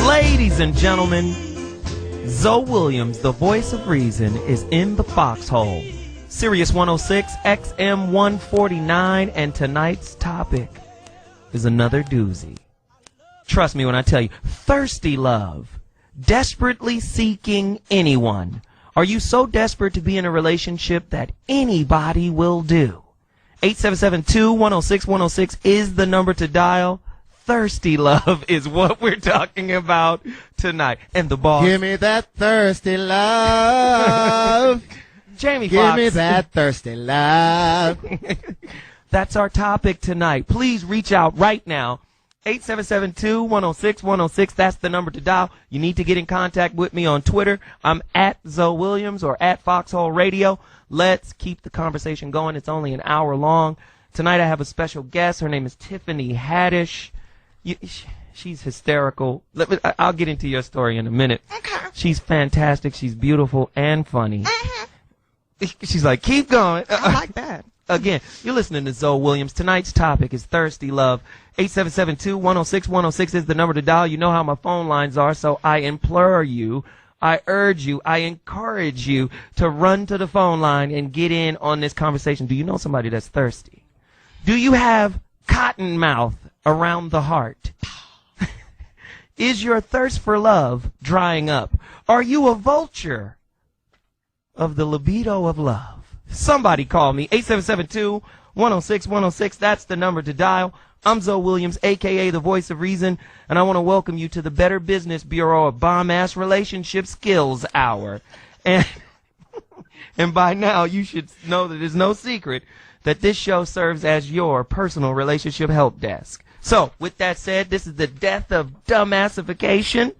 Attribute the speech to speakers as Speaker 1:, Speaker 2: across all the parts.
Speaker 1: Ladies and gentlemen, ZoWilliams, the voice of reason, is in the Foxxhole. Sirius 106, XM 149, and tonight's topic is another doozy. Trust me when I tell you, thirsty love, desperately seeking anyone. Are you so desperate to be in a relationship that anybody will do? 877-2-106-106 is the number to dial. Thirsty love is what we're talking about tonight. And the boss.
Speaker 2: Give me that thirsty love.
Speaker 1: Jamie
Speaker 2: Give
Speaker 1: Foxx.
Speaker 2: me that thirsty love.
Speaker 1: That's our topic tonight. Please reach out right now. 877-2-106-106. That's the number to dial. You need to get in contact with me on Twitter. I'm at ZoWilliams or at Foxxhole Radio. Let's keep the conversation going. It's only an hour long. Tonight I have a special guest. Her name is Tiffany Haddish. She's hysterical. I'll get into your story in a minute.
Speaker 3: Okay.
Speaker 1: She's fantastic. She's beautiful and funny. She's like, keep going.
Speaker 3: I like that.
Speaker 1: Again, you're listening to ZoWilliams. Tonight's topic is thirsty love. 877-2-106-106 is the number to dial. You know how my phone lines are, so I implore you, I urge you, I encourage you to run to the phone line and get in on this conversation. Do you know somebody that's thirsty? Do you have cotton mouth around the heart? Is your thirst for love drying up? Are you a vulture of the libido of love? Somebody call me. 877-2-106-106. That's the number to dial. I'm ZoWilliams, a.k.a. the voice of reason, and I want to welcome you to the Better Business Bureau of Bomb-Ass Relationship Skills Hour. And by now, you should know that it's no secret that this show serves as your personal relationship help desk. So, with that said, this is the death of dumbassification.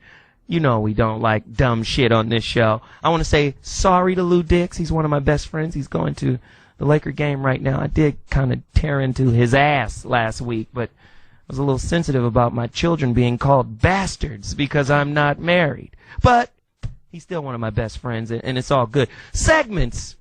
Speaker 1: You know we don't like dumb shit on this show. I want to say sorry to Lou Dix. He's one of my best friends. He's going to the Laker game right now. I did kind of tear into his ass last week, but I was a little sensitive about my children being called bastards because I'm not married. But he's still one of my best friends, and it's all good. Segments.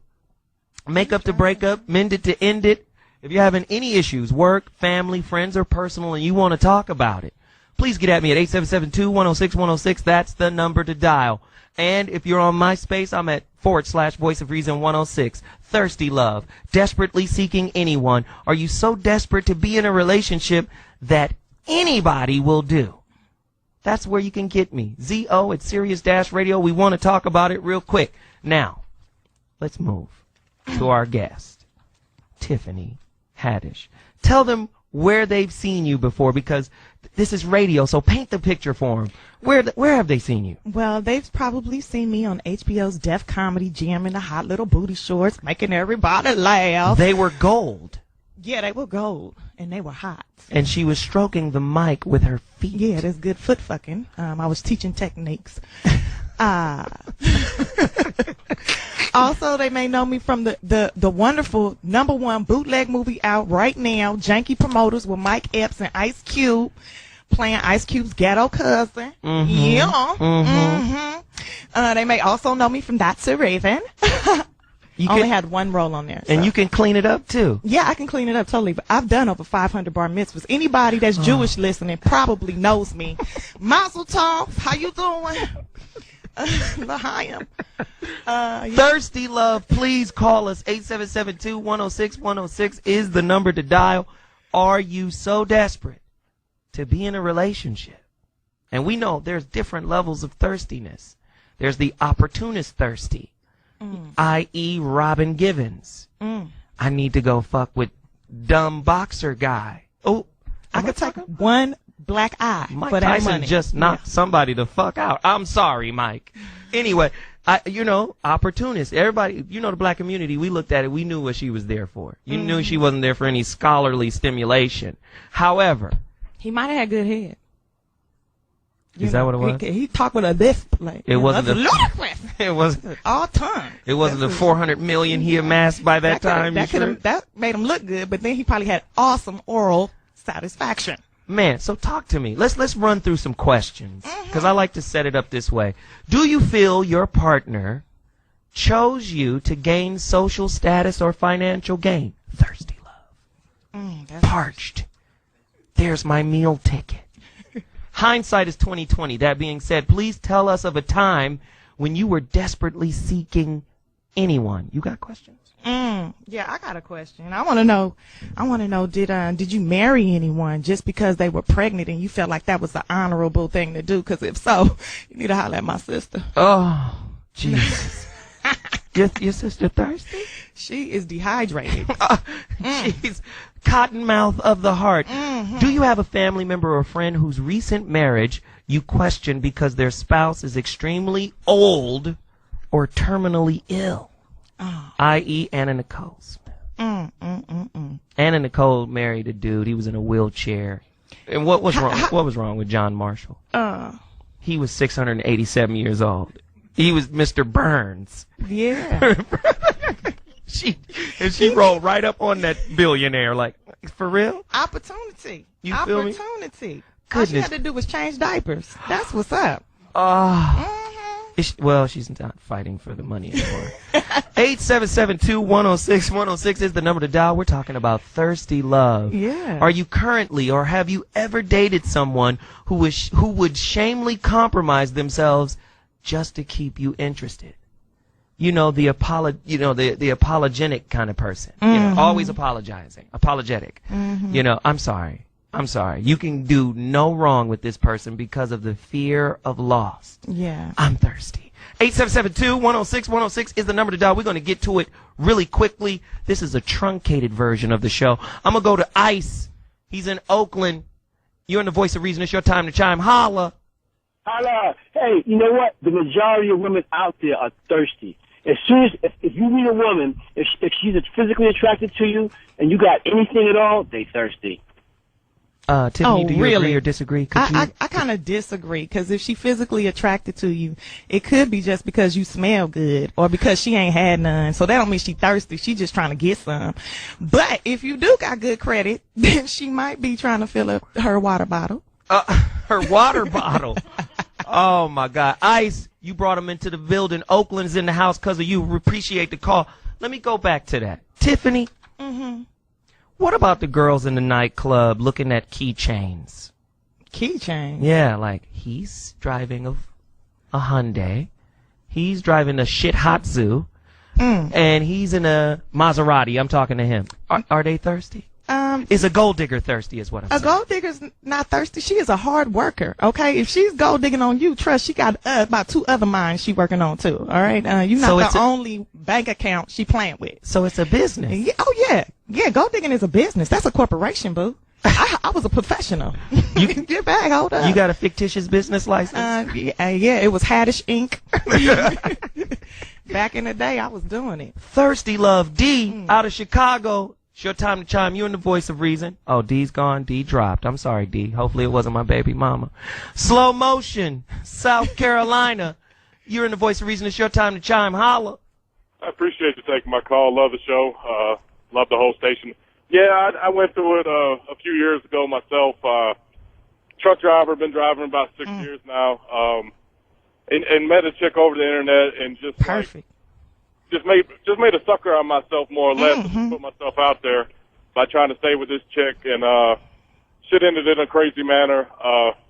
Speaker 1: Make up to break up, mend it to end it. If you're having any issues, work, family, friends, or personal, and you want to talk about it, please get at me at 877-2-106-106. That's the number to dial. And if you're on MySpace, I'm at /Voice of Reason 106. Thirsty love, desperately seeking anyone. Are you so desperate to be in a relationship that anybody will do? That's where you can get me. ZO at Sirius-Radio. We want to talk about it real quick. Now, let's move to our guest, Tiffany Haddish. Tell them where they've seen you before, because this is radio, so paint the picture for them. Where have they seen you?
Speaker 3: Well, they've probably seen me on HBO's Def Comedy Jam in the hot little booty shorts, making everybody laugh.
Speaker 1: They were gold.
Speaker 3: Yeah, they were gold, and they were hot.
Speaker 1: And she was stroking the mic with her feet.
Speaker 3: Yeah, that's good foot fucking. I was teaching techniques. Also, they may know me from the wonderful #1 bootleg movie out right now, Janky Promoters, with Mike Epps and Ice Cube playing Ice Cube's ghetto cousin.
Speaker 1: Mm-hmm.
Speaker 3: Yeah.
Speaker 1: Mm-hmm.
Speaker 3: Mm-hmm. They may also know me from That's a Raven. Only had one role on there.
Speaker 1: And
Speaker 3: so.
Speaker 1: you can clean it up, too.
Speaker 3: Yeah, I can clean it up totally. But I've done over 500 bar mitzvahs. Anybody that's Jewish listening probably knows me. Mazel tov. How you doing? L'chaim. Yeah.
Speaker 1: Thirsty love, please call us. 877-2-106-106 is the number to dial. Are you so desperate to be in a relationship? And we know there's different levels of thirstiness. There's the opportunist thirsty, i.e. Robin Givens. I need to go fuck with dumb boxer guy. Oh,
Speaker 3: I could take one black eye
Speaker 1: Mike
Speaker 3: for that
Speaker 1: Tyson
Speaker 3: money.
Speaker 1: just knocked somebody the fuck out. I'm sorry, Mike. Anyway, opportunist. Everybody, the black community, we looked at it. We knew what she was there for. You knew she wasn't there for any scholarly stimulation. However,
Speaker 3: he might have had good head.
Speaker 1: Is that what it was?
Speaker 3: He talked with a lisp. Like,
Speaker 1: it wasn't
Speaker 3: ludicrous.
Speaker 1: It wasn't
Speaker 3: all time.
Speaker 1: It wasn't the 400 million he amassed by that time.
Speaker 3: That made him look good, but then he probably had awesome oral satisfaction.
Speaker 1: Man, so talk to me. Let's run through some questions, because I like to set it up this way. Do you feel your partner chose you to gain social status or financial gain? Thirsty love. Parched. There's my meal ticket. Hindsight is 20/20. That being said, please tell us of a time when you were desperately seeking anyone. You got questions?
Speaker 3: Yeah, I got a question. I want to know, did you marry anyone just because they were pregnant and you felt like that was the honorable thing to do? Because if so, you need to holler at my sister.
Speaker 1: Oh, Jesus. Your sister thirsty?
Speaker 3: She is dehydrated.
Speaker 1: She's cottonmouth of the heart. Do you have a family member or friend whose recent marriage you question because their spouse is extremely old or terminally ill? I.e. Anna Nicole Smith. Anna Nicole married a dude. He was in a wheelchair. And what was wrong? What was wrong with John Marshall? He was 687 years old. He was Mr. Burns.
Speaker 3: Yeah.
Speaker 1: She rolled right up on that billionaire. Like, for real?
Speaker 3: Opportunity.
Speaker 1: You feel me?
Speaker 3: Opportunity.
Speaker 1: Goodness.
Speaker 3: All she had to do was change diapers. That's what's up.
Speaker 1: Well, she's not fighting for the money anymore. 877-2106-106 is the number to dial. We're talking about thirsty love.
Speaker 3: Yeah.
Speaker 1: Are you currently, or have you ever dated someone who would shamefully compromise themselves just to keep you interested? You know, the apologetic kind of person. You know, always apologizing, apologetic. You know, I'm sorry. You can do no wrong with this person because of the fear of loss.
Speaker 3: Yeah.
Speaker 1: I'm thirsty. 877-2106-106 is the number to dial. We're going to get to it really quickly. This is a truncated version of the show. I'm going to go to Ice. He's in Oakland. You're in the Voice of Reason. It's your time to chime. Holla.
Speaker 4: Holla. Hey, you know what? The majority of women out there are thirsty. As soon as, if you meet a woman, if she's physically attracted to you and you got anything at all, they thirsty.
Speaker 1: Tiffany, do you agree or disagree?
Speaker 3: I kind of disagree, because if she physically attracted to you, it could be just because you smell good or because she ain't had none. So that don't mean she thirsty. She just trying to get some. But if you do got good credit, then she might be trying to fill up her water bottle.
Speaker 1: Her water bottle. Oh, my God. Ice, you brought him into the building. Oakland's in the house because of you. We appreciate the call. Let me go back to that. Tiffany. What about the girls in the nightclub looking at keychains?
Speaker 3: Keychains?
Speaker 1: Yeah, like he's driving a Hyundai. He's driving a shit Hatsu. And he's in a Maserati. I'm talking to him. Are they thirsty? Is a gold digger thirsty is what I'm saying.
Speaker 3: A gold digger's not thirsty. She is a hard worker, okay? If she's gold digging on you, trust she got about 2 other mines she working on too, all right? You're not the only bank account she playing with.
Speaker 1: So it's a business.
Speaker 3: Yeah, oh, yeah. Yeah, gold digging is a business. That's a corporation, boo. I was a professional. You can get back, hold up.
Speaker 1: You got a fictitious business license?
Speaker 3: Yeah, it was Haddish Inc. Back in the day, I was doing it.
Speaker 1: Thirsty Love D out of Chicago. It's your time to chime. You're in the Voice of Reason. Oh, D's gone. D dropped. I'm sorry, D. Hopefully it wasn't my baby mama. Slow Motion, South Carolina. You're in the Voice of Reason. It's your time to chime. Holla.
Speaker 5: I appreciate you taking my call. Love the show. Love the whole station. Yeah, I went through it a few years ago myself. Truck driver, been driving about 6 years now. And met a chick over the internet and just
Speaker 3: perfect.
Speaker 5: Just made a sucker on myself, more or less, to put myself out there by trying to stay with this chick, and shit ended in a crazy manner.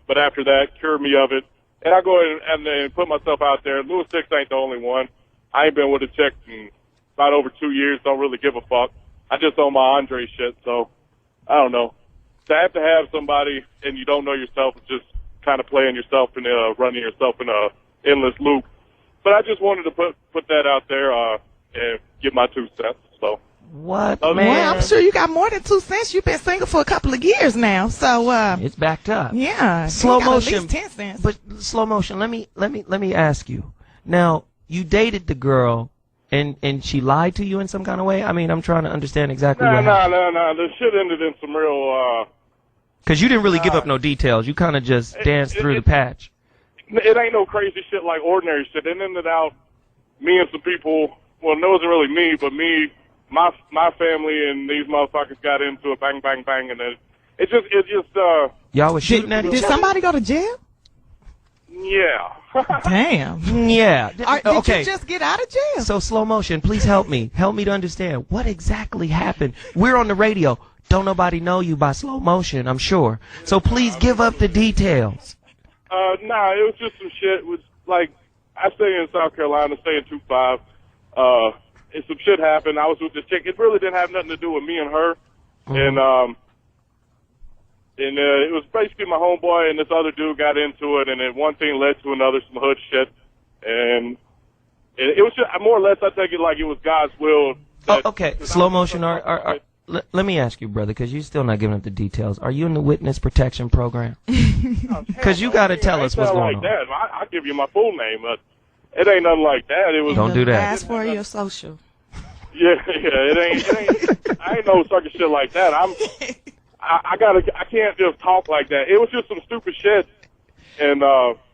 Speaker 5: But after that, cured me of it, and I go ahead and put myself out there. Louis 6 ain't the only one. I ain't been with a chick in about over 2 years. Don't really give a fuck. I just own my Andre shit, so I don't know. To have somebody and you don't know yourself, it's just kind of playing yourself and running yourself in a endless loop. But I just wanted to put that out there and give my 2 cents. So
Speaker 1: what, man?
Speaker 3: Well, I'm sure you got more than 2 cents. You've been single for a couple of years now, so
Speaker 1: it's backed up.
Speaker 3: Yeah,
Speaker 1: Slow Motion.
Speaker 3: At least 10 cents.
Speaker 1: But Slow Motion. Let me ask you. Now, you dated the girl, and she lied to you in some kind of way. I mean, I'm trying to understand exactly.
Speaker 5: No. The shit ended in some real.
Speaker 1: Because you didn't really give up no details. You kind of just danced through the patch.
Speaker 5: It ain't no crazy shit like ordinary shit. It ended out me and some people. Well, it wasn't really me, but me, my family, and these motherfuckers got into it. Bang, bang, bang, and then it just.
Speaker 1: Y'all was shooting at each other?
Speaker 3: Did somebody go to jail?
Speaker 5: Yeah.
Speaker 3: Damn.
Speaker 1: Yeah.
Speaker 3: Did you just get out of jail?
Speaker 1: So Slow Motion, please help me. Help me to understand what exactly happened. We're on the radio. Don't nobody know you by Slow Motion, I'm sure. So please give up the details.
Speaker 5: Nah, it was just some shit. It was like, I stay in South Carolina, stay in 2-5. And some shit happened. I was with this chick. It really didn't have nothing to do with me and her. And it was basically my homeboy and this other dude got into it, and then one thing led to another, some hood shit. And it was just, more or less, I take it like it was God's will.
Speaker 1: Okay, slow motion. Let me ask you, brother, because you're still not giving up the details. Are you in the witness protection program? Because you got to tell us what's going on.
Speaker 5: That. I'll give you my full name, but it ain't nothing like that. It was.
Speaker 1: Don't do that.
Speaker 3: Ask for your social.
Speaker 5: Yeah, it ain't. I ain't no sucker shit like that. I can't just talk like that. It was just some stupid shit, and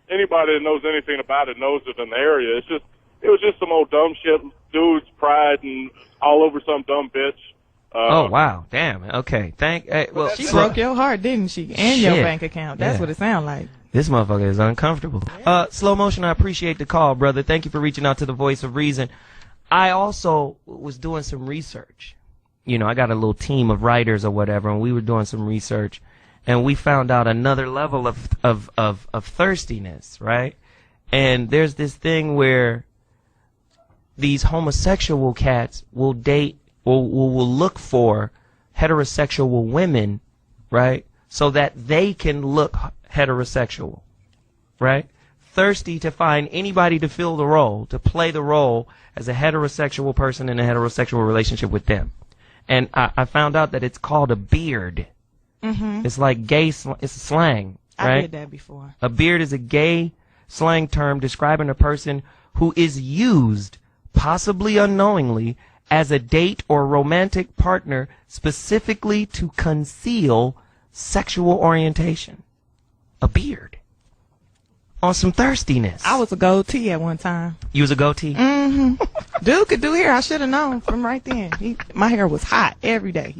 Speaker 5: anybody that knows anything about it knows it in the area. It was just some old dumb shit, dudes, pride, and all over some dumb bitch.
Speaker 1: Oh wow, damn. Okay, well,
Speaker 3: she broke your heart, didn't she? And your bank account. That's what it sounds like.
Speaker 1: This motherfucker is uncomfortable. Slow motion. I appreciate the call, brother. Thank you for reaching out to the Voice of Reason. I also was doing some research. You know, I got a little team of writers or whatever, and we were doing some research, and we found out another level of thirstiness, right? And there's this thing where these homosexual cats will date or will look for heterosexual women, right? So that they can look heterosexual, right? Thirsty to find anybody to fill the role, to play the role as a heterosexual person in a heterosexual relationship with them. And I found out that it's called a beard. Mm-hmm. It's like gay, it's a slang, right?
Speaker 3: I did that before.
Speaker 1: A beard is a gay slang term describing a person who is used, possibly unknowingly, as a date or romantic partner specifically to conceal sexual orientation. A beard. On some thirstiness.
Speaker 3: I was a goatee at one time.
Speaker 1: You was a goatee?
Speaker 3: Mm-hmm. Dude could do hair. I should have known from right then. My hair was hot every day.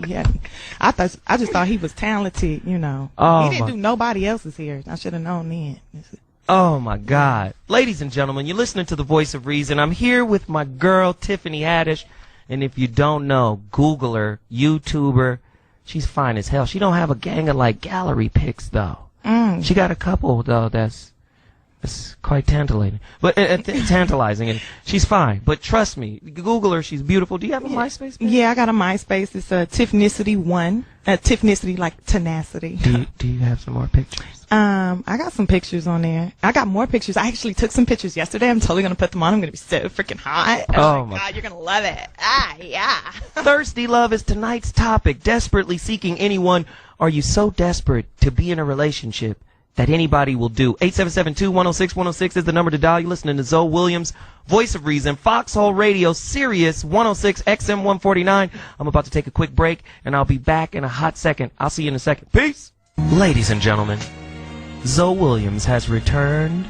Speaker 3: I just thought he was talented, you know.
Speaker 1: Oh,
Speaker 3: he didn't do nobody else's hair. I should have known then.
Speaker 1: Oh, my God. Ladies and gentlemen, you're listening to The Voice of Reason. I'm here with my girl, Tiffany Haddish. And if you don't know, Google her, YouTube her. She's fine as hell. She don't have a gang of, like, gallery pics, though. She got a couple, though, that's quite tantalizing. But tantalizing, and she's fine. But trust me, Google her. She's beautiful. Do you have a MySpace page?
Speaker 3: Yeah, I got a MySpace. It's Tiffnicity1. Tiffnicity, like tenacity.
Speaker 1: Do you have some more pictures?
Speaker 3: I got some pictures on there. I got more pictures. I actually took some pictures yesterday. I'm totally gonna put them on. I'm gonna be so freaking hot. Oh my God, you're gonna love it. Yeah.
Speaker 1: Thirsty love is tonight's topic. Desperately seeking anyone. Are you so desperate to be in a relationship that anybody will do? 877-2-106-106 is the number to dial. You're listening to ZoWilliams, Voice of Reason, Foxxhole Radio, Sirius 106 XM 149. I'm about to take a quick break, and I'll be back in a hot second. I'll see you in a second. Peace. Ladies and gentlemen, ZoWilliams has returned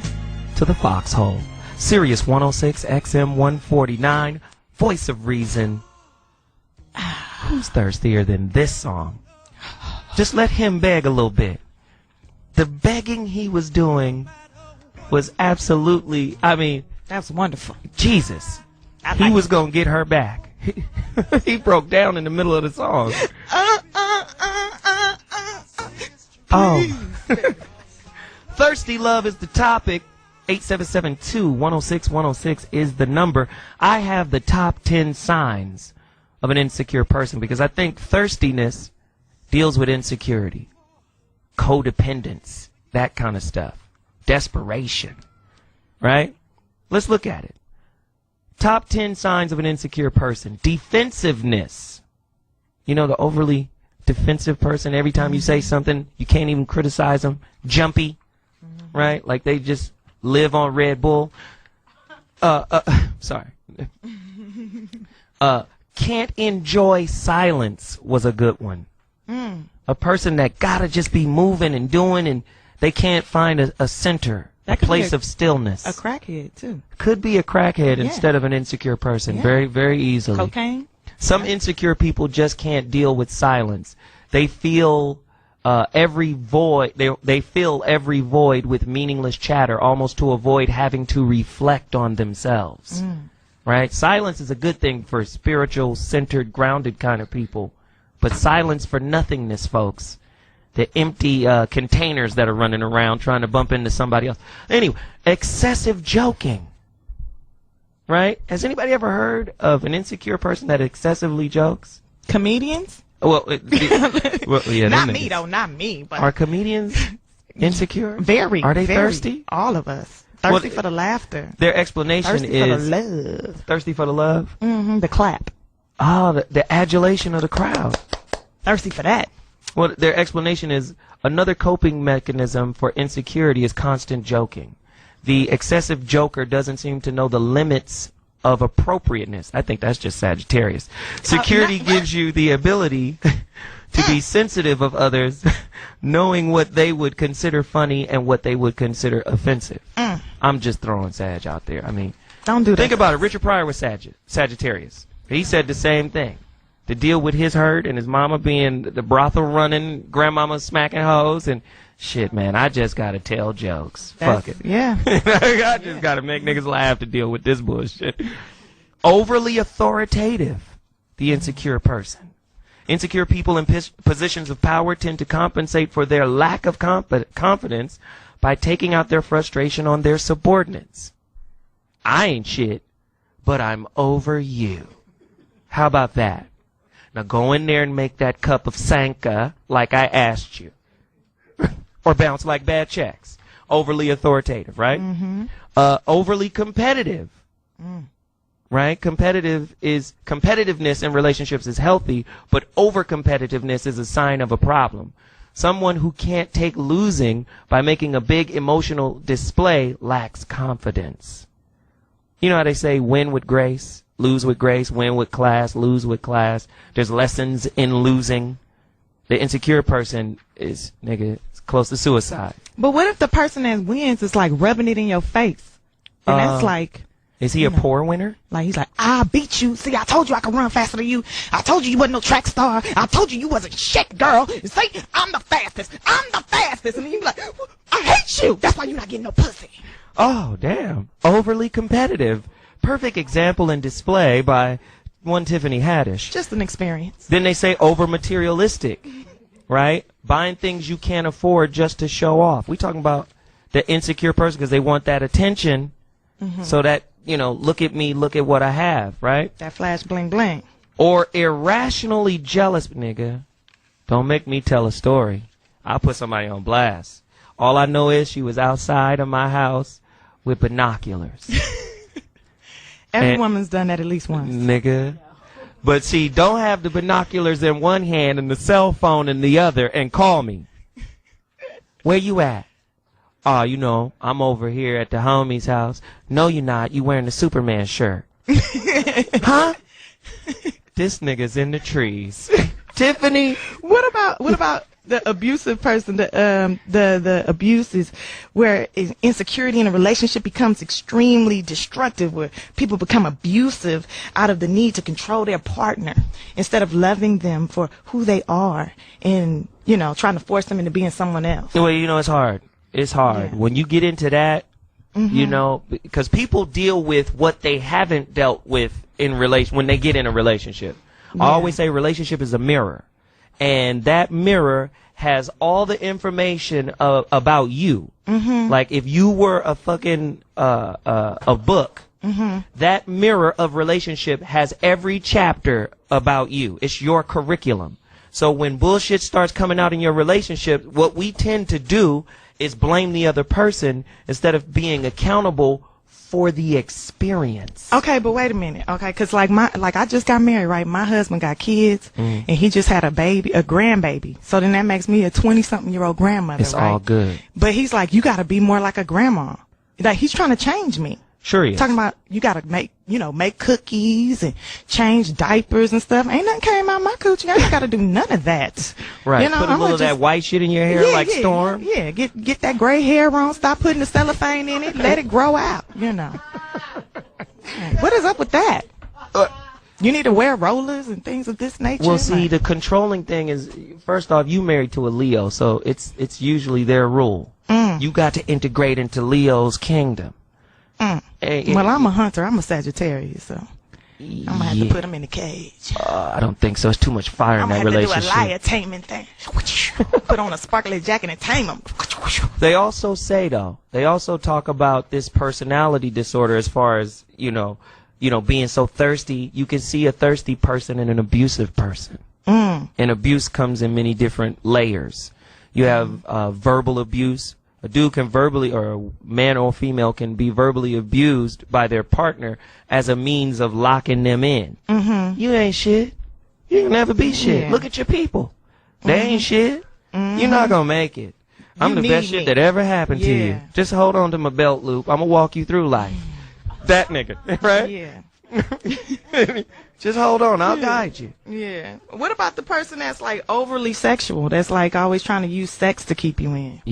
Speaker 1: to the Foxxhole, Sirius 106 XM 149, Voice of Reason. Who's thirstier than this song? Just let him beg a little bit. The begging he was doing was absolutely, I mean,
Speaker 3: that's wonderful.
Speaker 1: Jesus. He was going to get her back. He broke down in the middle of the song. Oh. Thirsty love is the topic. 877-2-106-106 is the number. I have the top 10 signs of an insecure person because I think thirstiness deals with insecurity, codependence, that kind of stuff, desperation, right? Let's look at it. Top 10 signs of an insecure person. Defensiveness. You know, the overly defensive person, every time you say something, you can't even criticize them. Jumpy, right? Like they just live on Red Bull. Sorry. Can't enjoy silence was a good one. A person that gotta just be moving and doing, and they can't find a center, a place of stillness.
Speaker 3: A crackhead, too.
Speaker 1: Could be a crackhead instead of an insecure person, very, very easily.
Speaker 3: Cocaine?
Speaker 1: Some insecure people just can't deal with silence. They feel every void, they fill every void with meaningless chatter, almost to avoid having to reflect on themselves. Right? Silence is a good thing for spiritual, centered, grounded kind of people. But silence for nothingness, folks, empty containers that are running around trying to bump into somebody else. Anyway, excessive joking. Right? Has anybody ever heard of an insecure person that excessively jokes?
Speaker 3: Comedians?
Speaker 1: Well, yeah,
Speaker 3: not me though, not me. But
Speaker 1: are comedians insecure?
Speaker 3: Very.
Speaker 1: Are they
Speaker 3: very.
Speaker 1: thirsty?
Speaker 3: All of us. Thirsty for the laughter.
Speaker 1: Their explanation
Speaker 3: thirsty
Speaker 1: is
Speaker 3: for the love.
Speaker 1: Thirsty for the love.
Speaker 3: The clap.
Speaker 1: Oh, the adulation of the crowd.
Speaker 3: Thirsty for that.
Speaker 1: Well, their explanation is another coping mechanism for insecurity is constant joking. The excessive joker doesn't seem to know the limits of appropriateness. I think that's just Sagittarius. Security gives you the ability to be sensitive of others, knowing what they would consider funny and what they would consider offensive. I'm just throwing Sag out there. I mean,
Speaker 3: don't do that.
Speaker 1: Think about it. Richard Pryor was Sagittarius. He said the same thing. To deal with his hurt and his mama being the brothel running, grandmama smacking hoes, and shit, man, I just gotta tell jokes. Fuck it.
Speaker 3: Yeah.
Speaker 1: I just gotta make niggas laugh to deal with this bullshit. Overly authoritative, the insecure person. Insecure people in positions of power tend to compensate for their lack of confidence by taking out their frustration on their subordinates. I ain't shit, but I'm over you. How about that? Now go in there and make that cup of Sanka like I asked you. Or bounce like bad checks. Overly authoritative, right? Overly competitive. Right? Competitiveness in relationships is healthy, but over-competitiveness is a sign of a problem. Someone who can't take losing by making a big emotional display lacks confidence. You know how they say win with grace, lose with grace, win with class, lose with class. There's lessons in losing. The insecure person is, nigga, close to suicide.
Speaker 3: But what if the person that wins is like rubbing it in your face? And that's like...
Speaker 1: Is he a poor winner?
Speaker 3: Like, he's like, I beat you. See, I told you I could run faster than you. I told you you wasn't no track star. I told you you wasn't shit, girl. See, I'm the fastest. I'm the fastest. And then you be like, I hate you. That's why you're not getting no pussy.
Speaker 1: Oh, damn. Overly competitive. Perfect example and display by one Tiffany Haddish.
Speaker 3: Just an experience.
Speaker 1: Then they say over materialistic, right? Buying things you can't afford just to show off. We talking about the insecure person because they want that attention so that, you know, look at me, look at what I have, right?
Speaker 3: That flash bling bling.
Speaker 1: Or irrationally jealous, nigga. Don't make me tell a story. I'll put somebody on blast. All I know is she was outside of my house with binoculars.
Speaker 3: Every woman's done that at least once.
Speaker 1: Nigga. But see, don't have the binoculars in one hand and the cell phone in the other and call me. Where you at? Oh, you know, I'm over here at the homie's house. No, you're not. You wearing the Superman shirt. Huh? This nigga's in the trees. Tiffany.
Speaker 3: What about the abusive person? The abuse is where insecurity in a relationship becomes extremely destructive, where people become abusive out of the need to control their partner instead of loving them for who they are and, you know, trying to force them into being someone else.
Speaker 1: Well, you know, it's hard. It's hard. Yeah. When you get into that, you know, because people deal with what they haven't dealt with in when they get in a relationship. Yeah. I always say relationship is a mirror. And that mirror has all the information about you. Like if you were a fucking a book, that mirror of relationship has every chapter about you. It's your curriculum. So when bullshit starts coming out in your relationship, what we tend to do is blame the other person instead of being accountable for the experience.
Speaker 3: Okay, but wait a minute. Okay, because I just got married, right? My husband got kids, and he just had a grandbaby. So then that makes me a 20-something-year-old grandmother.
Speaker 1: It's all good.
Speaker 3: But he's like, you got to be more like a grandma. Like he's trying to change me.
Speaker 1: Sure he is.
Speaker 3: Talking about you got to make cookies and change diapers and stuff. Ain't nothing came out my coochie. I ain't got to do none of that.
Speaker 1: Right.
Speaker 3: You know,
Speaker 1: put a little of that white shit in your hair like Storm.
Speaker 3: Yeah. Get that gray hair on. Stop putting the cellophane in it. Let it grow out. You know. What is up with that? You need to wear rollers and things of this nature.
Speaker 1: Well, see, the controlling thing is, first off, you married to a Leo, so it's usually their rule. You got to integrate into Leo's kingdom.
Speaker 3: Well, I'm a hunter. I'm a Sagittarius, so I'm gonna have to put them in the cage.
Speaker 1: I don't think so. It's too much fire in that relationship.
Speaker 3: I'm gonna have to do a liar taming thing. Put on a sparkly jacket and tame them.
Speaker 1: They also say, though, they also talk about this personality disorder as far as, being so thirsty. You can see a thirsty person and an abusive person. And abuse comes in many different layers. You have verbal abuse. A dude can verbally, or a man or female can be verbally abused by their partner as a means of locking them in. You ain't shit. You can never be shit.
Speaker 3: Yeah.
Speaker 1: Look at your people. They ain't shit. You're not going to make it. I'm the best shit that ever happened to you. Just hold on to my belt loop. I'm going to walk you through life. That nigga, right?
Speaker 3: Yeah.
Speaker 1: Just hold on. I'll guide you.
Speaker 3: Yeah. What about the person that's like overly sexual? That's like always trying to use sex to keep you in.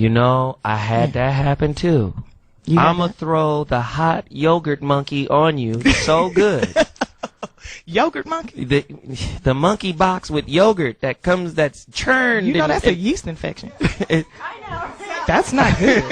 Speaker 1: I had that happen too. I'm going to throw the hot yogurt monkey on you so good.
Speaker 3: Yogurt monkey?
Speaker 1: The monkey box with yogurt that's churned.
Speaker 3: You know that's a yeast infection. I know. That's not good.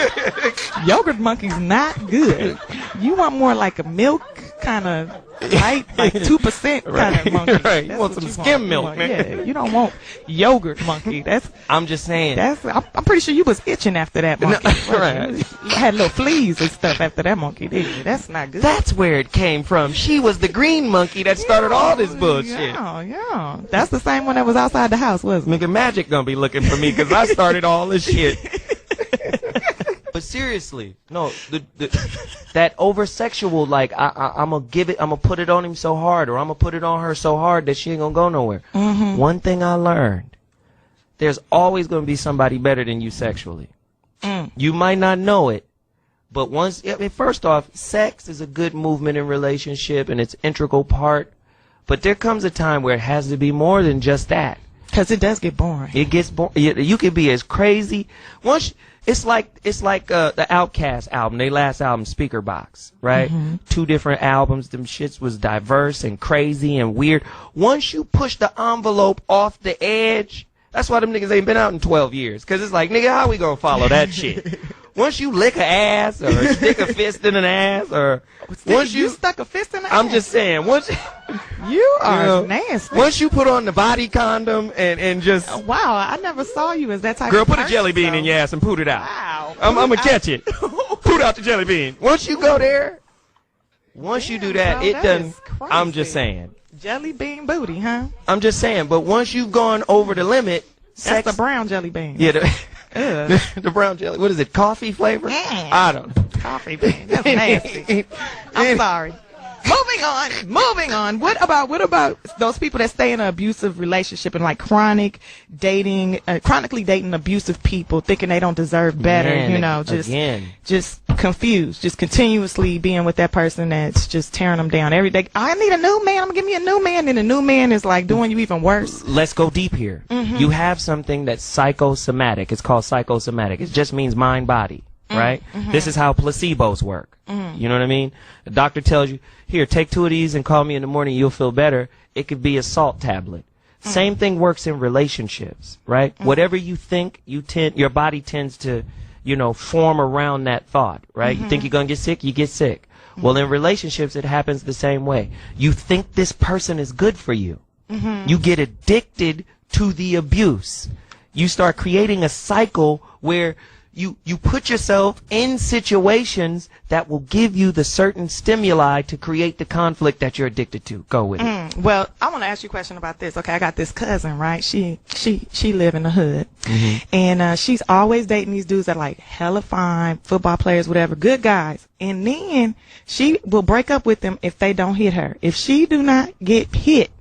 Speaker 3: Yogurt monkey's not good. You want more like a milk kind of light, like 2% kind of monkey.
Speaker 1: Right. You want some skim milk, man.
Speaker 3: Yeah, you don't want yogurt monkey.
Speaker 1: I'm just saying.
Speaker 3: I'm pretty sure you was itching after that monkey.
Speaker 1: Right.
Speaker 3: You had little fleas and stuff after that monkey, didn't you? That's not good.
Speaker 1: That's where it came from. She was the green monkey that started all this bullshit.
Speaker 3: Yeah. That's the same one that was outside the house, wasn't it?
Speaker 1: Nigga Magic gonna be looking for me because I started all this shit. But seriously, no, that over-sexual, like, I'm gonna put it on him so hard, or I'm gonna put it on her so hard that she ain't gonna go nowhere. One thing I learned, there's always gonna be somebody better than you sexually. You might not know it, but first off, sex is a good movement in relationship, and it's an integral part, but there comes a time where it has to be more than just that.
Speaker 3: Because it does get boring.
Speaker 1: It gets boring. You can be as crazy. It's like the Outkast album, their last album, Speaker Box, right? 2 different albums. Them shits was diverse and crazy and weird. Once you push the envelope off the edge, that's why them niggas ain't been out in 12 years. Because it's like, nigga, how we gonna follow that shit? Once you lick an ass or stick a fist in an ass or once you
Speaker 3: stuck a fist in an ass.
Speaker 1: I'm just saying,
Speaker 3: you are nasty.
Speaker 1: Once you put on the body condom and just
Speaker 3: wow, I never saw you as that type
Speaker 1: girl,
Speaker 3: of person.
Speaker 1: Put a jelly bean in your ass and poot it out.
Speaker 3: Wow.
Speaker 1: I'm gonna catch it. Poot out the jelly bean. Once you go there, once you do that, it doesn't. I'm just saying.
Speaker 3: Jelly bean booty, huh?
Speaker 1: I'm just saying, but once you've gone over the limit,
Speaker 3: that's the brown jelly bean.
Speaker 1: Yeah, the brown jelly. What is it? Coffee flavor? I don't know.
Speaker 3: Coffee bean. That's nasty. I'm sorry. Moving on. What about those people that stay in an abusive relationship and like chronically dating abusive people, thinking they don't deserve better? Just confused, just continuously being with that person that's just tearing them down every day. I need a new man. I'm gonna give me a new man, and the new man is like doing you even worse.
Speaker 1: Let's go deep here. You have something that's psychosomatic. It's called psychosomatic. It just means mind body. Right? This is how placebos work. You know what I mean? The doctor tells you, here, take 2 of these and call me in the morning, you'll feel better. It could be a salt tablet. Same thing works in relationships, right? Whatever you think, your body tends to, form around that thought, right? You think you're going to get sick, you get sick. Well, in relationships, it happens the same way. You think this person is good for you. You get addicted to the abuse. You start creating a cycle where you put yourself in situations that will give you the certain stimuli to create the conflict that you're addicted to. Go with it.
Speaker 3: Well, I want to ask you a question about this. Okay, I got this cousin, right? She live in the hood, and she's always dating these dudes that are like hella fine, football players, whatever, good guys. And then she will break up with them if they don't hit her. If she do not get hit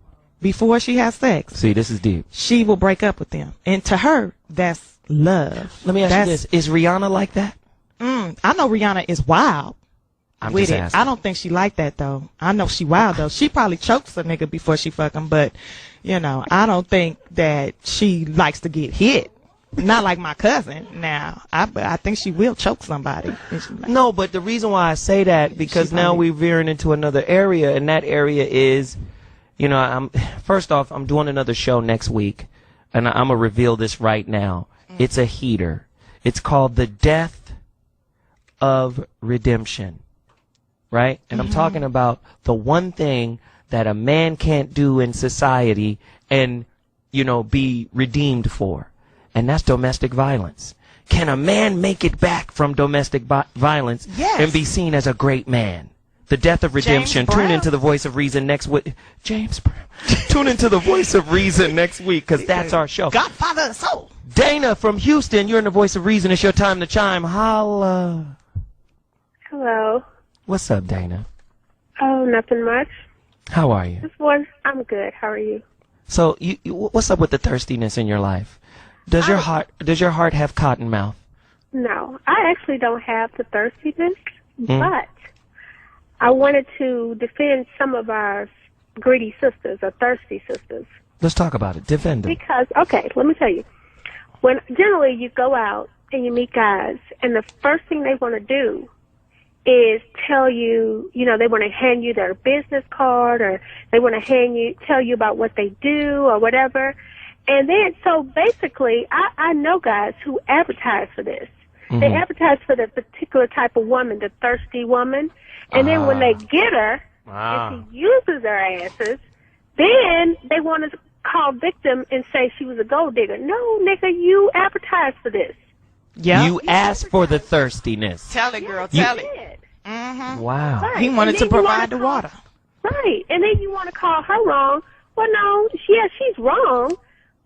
Speaker 3: before she has sex,
Speaker 1: see, this is deep.
Speaker 3: She will break up with them, and to her, that's love.
Speaker 1: Let me ask you this: is Rihanna like that?
Speaker 3: I know Rihanna is wild.
Speaker 1: I'm
Speaker 3: with
Speaker 1: just
Speaker 3: it.
Speaker 1: asking.
Speaker 3: I don't think she like that though. I know she wild though. She probably chokes a nigga before she fuck him, but I don't think that she likes to get hit. Not like my cousin. Now, I think she will choke somebody.
Speaker 1: No, but the reason why I say that because now we're veering into another area, and that area is, first off, I'm doing another show next week, and I'm gonna reveal this right now. It's a heater. It's called The Death of Redemption, right? And I'm talking about the one thing that a man can't do in society and, you know, be redeemed for. And that's domestic violence. Can a man make it back from domestic violence and be seen as a great man? The Death of Redemption. Tune into the Voice of Reason next week. James Brown. Tune into the Voice of Reason next week, because that's our show.
Speaker 3: Godfather of Soul.
Speaker 1: Dana from Houston, you're in the Voice of Reason. It's your time to chime. Holla.
Speaker 6: Hello.
Speaker 1: What's up, Dana?
Speaker 6: Oh, nothing much.
Speaker 1: How are you?
Speaker 6: I'm good. How are you?
Speaker 1: So, what's up with the thirstiness in your life? Does your heart have cotton mouth?
Speaker 6: No, I actually don't have the thirstiness, but I wanted to defend some of our greedy sisters or thirsty sisters.
Speaker 1: Let's talk about it. Defend them.
Speaker 6: Because, okay, let me tell you. When generally you go out and you meet guys, and the first thing they want to do is tell you, you know, they want to hand you their business card, or they want to tell you about what they do or whatever. And then, so basically, I know guys who advertise for this. They advertise for the particular type of woman, the thirsty woman. And then when they get her, and she uses their asses, then they want to call victim and say she was a gold digger. No, nigga, you advertised for this.
Speaker 3: Yeah.
Speaker 1: You asked for the thirstiness.
Speaker 3: Tell it, girl. Tell it.
Speaker 1: Wow.
Speaker 6: Right.
Speaker 3: He wanted to provide the water.
Speaker 6: Right. And then you want to call her wrong. Well, no, she's wrong,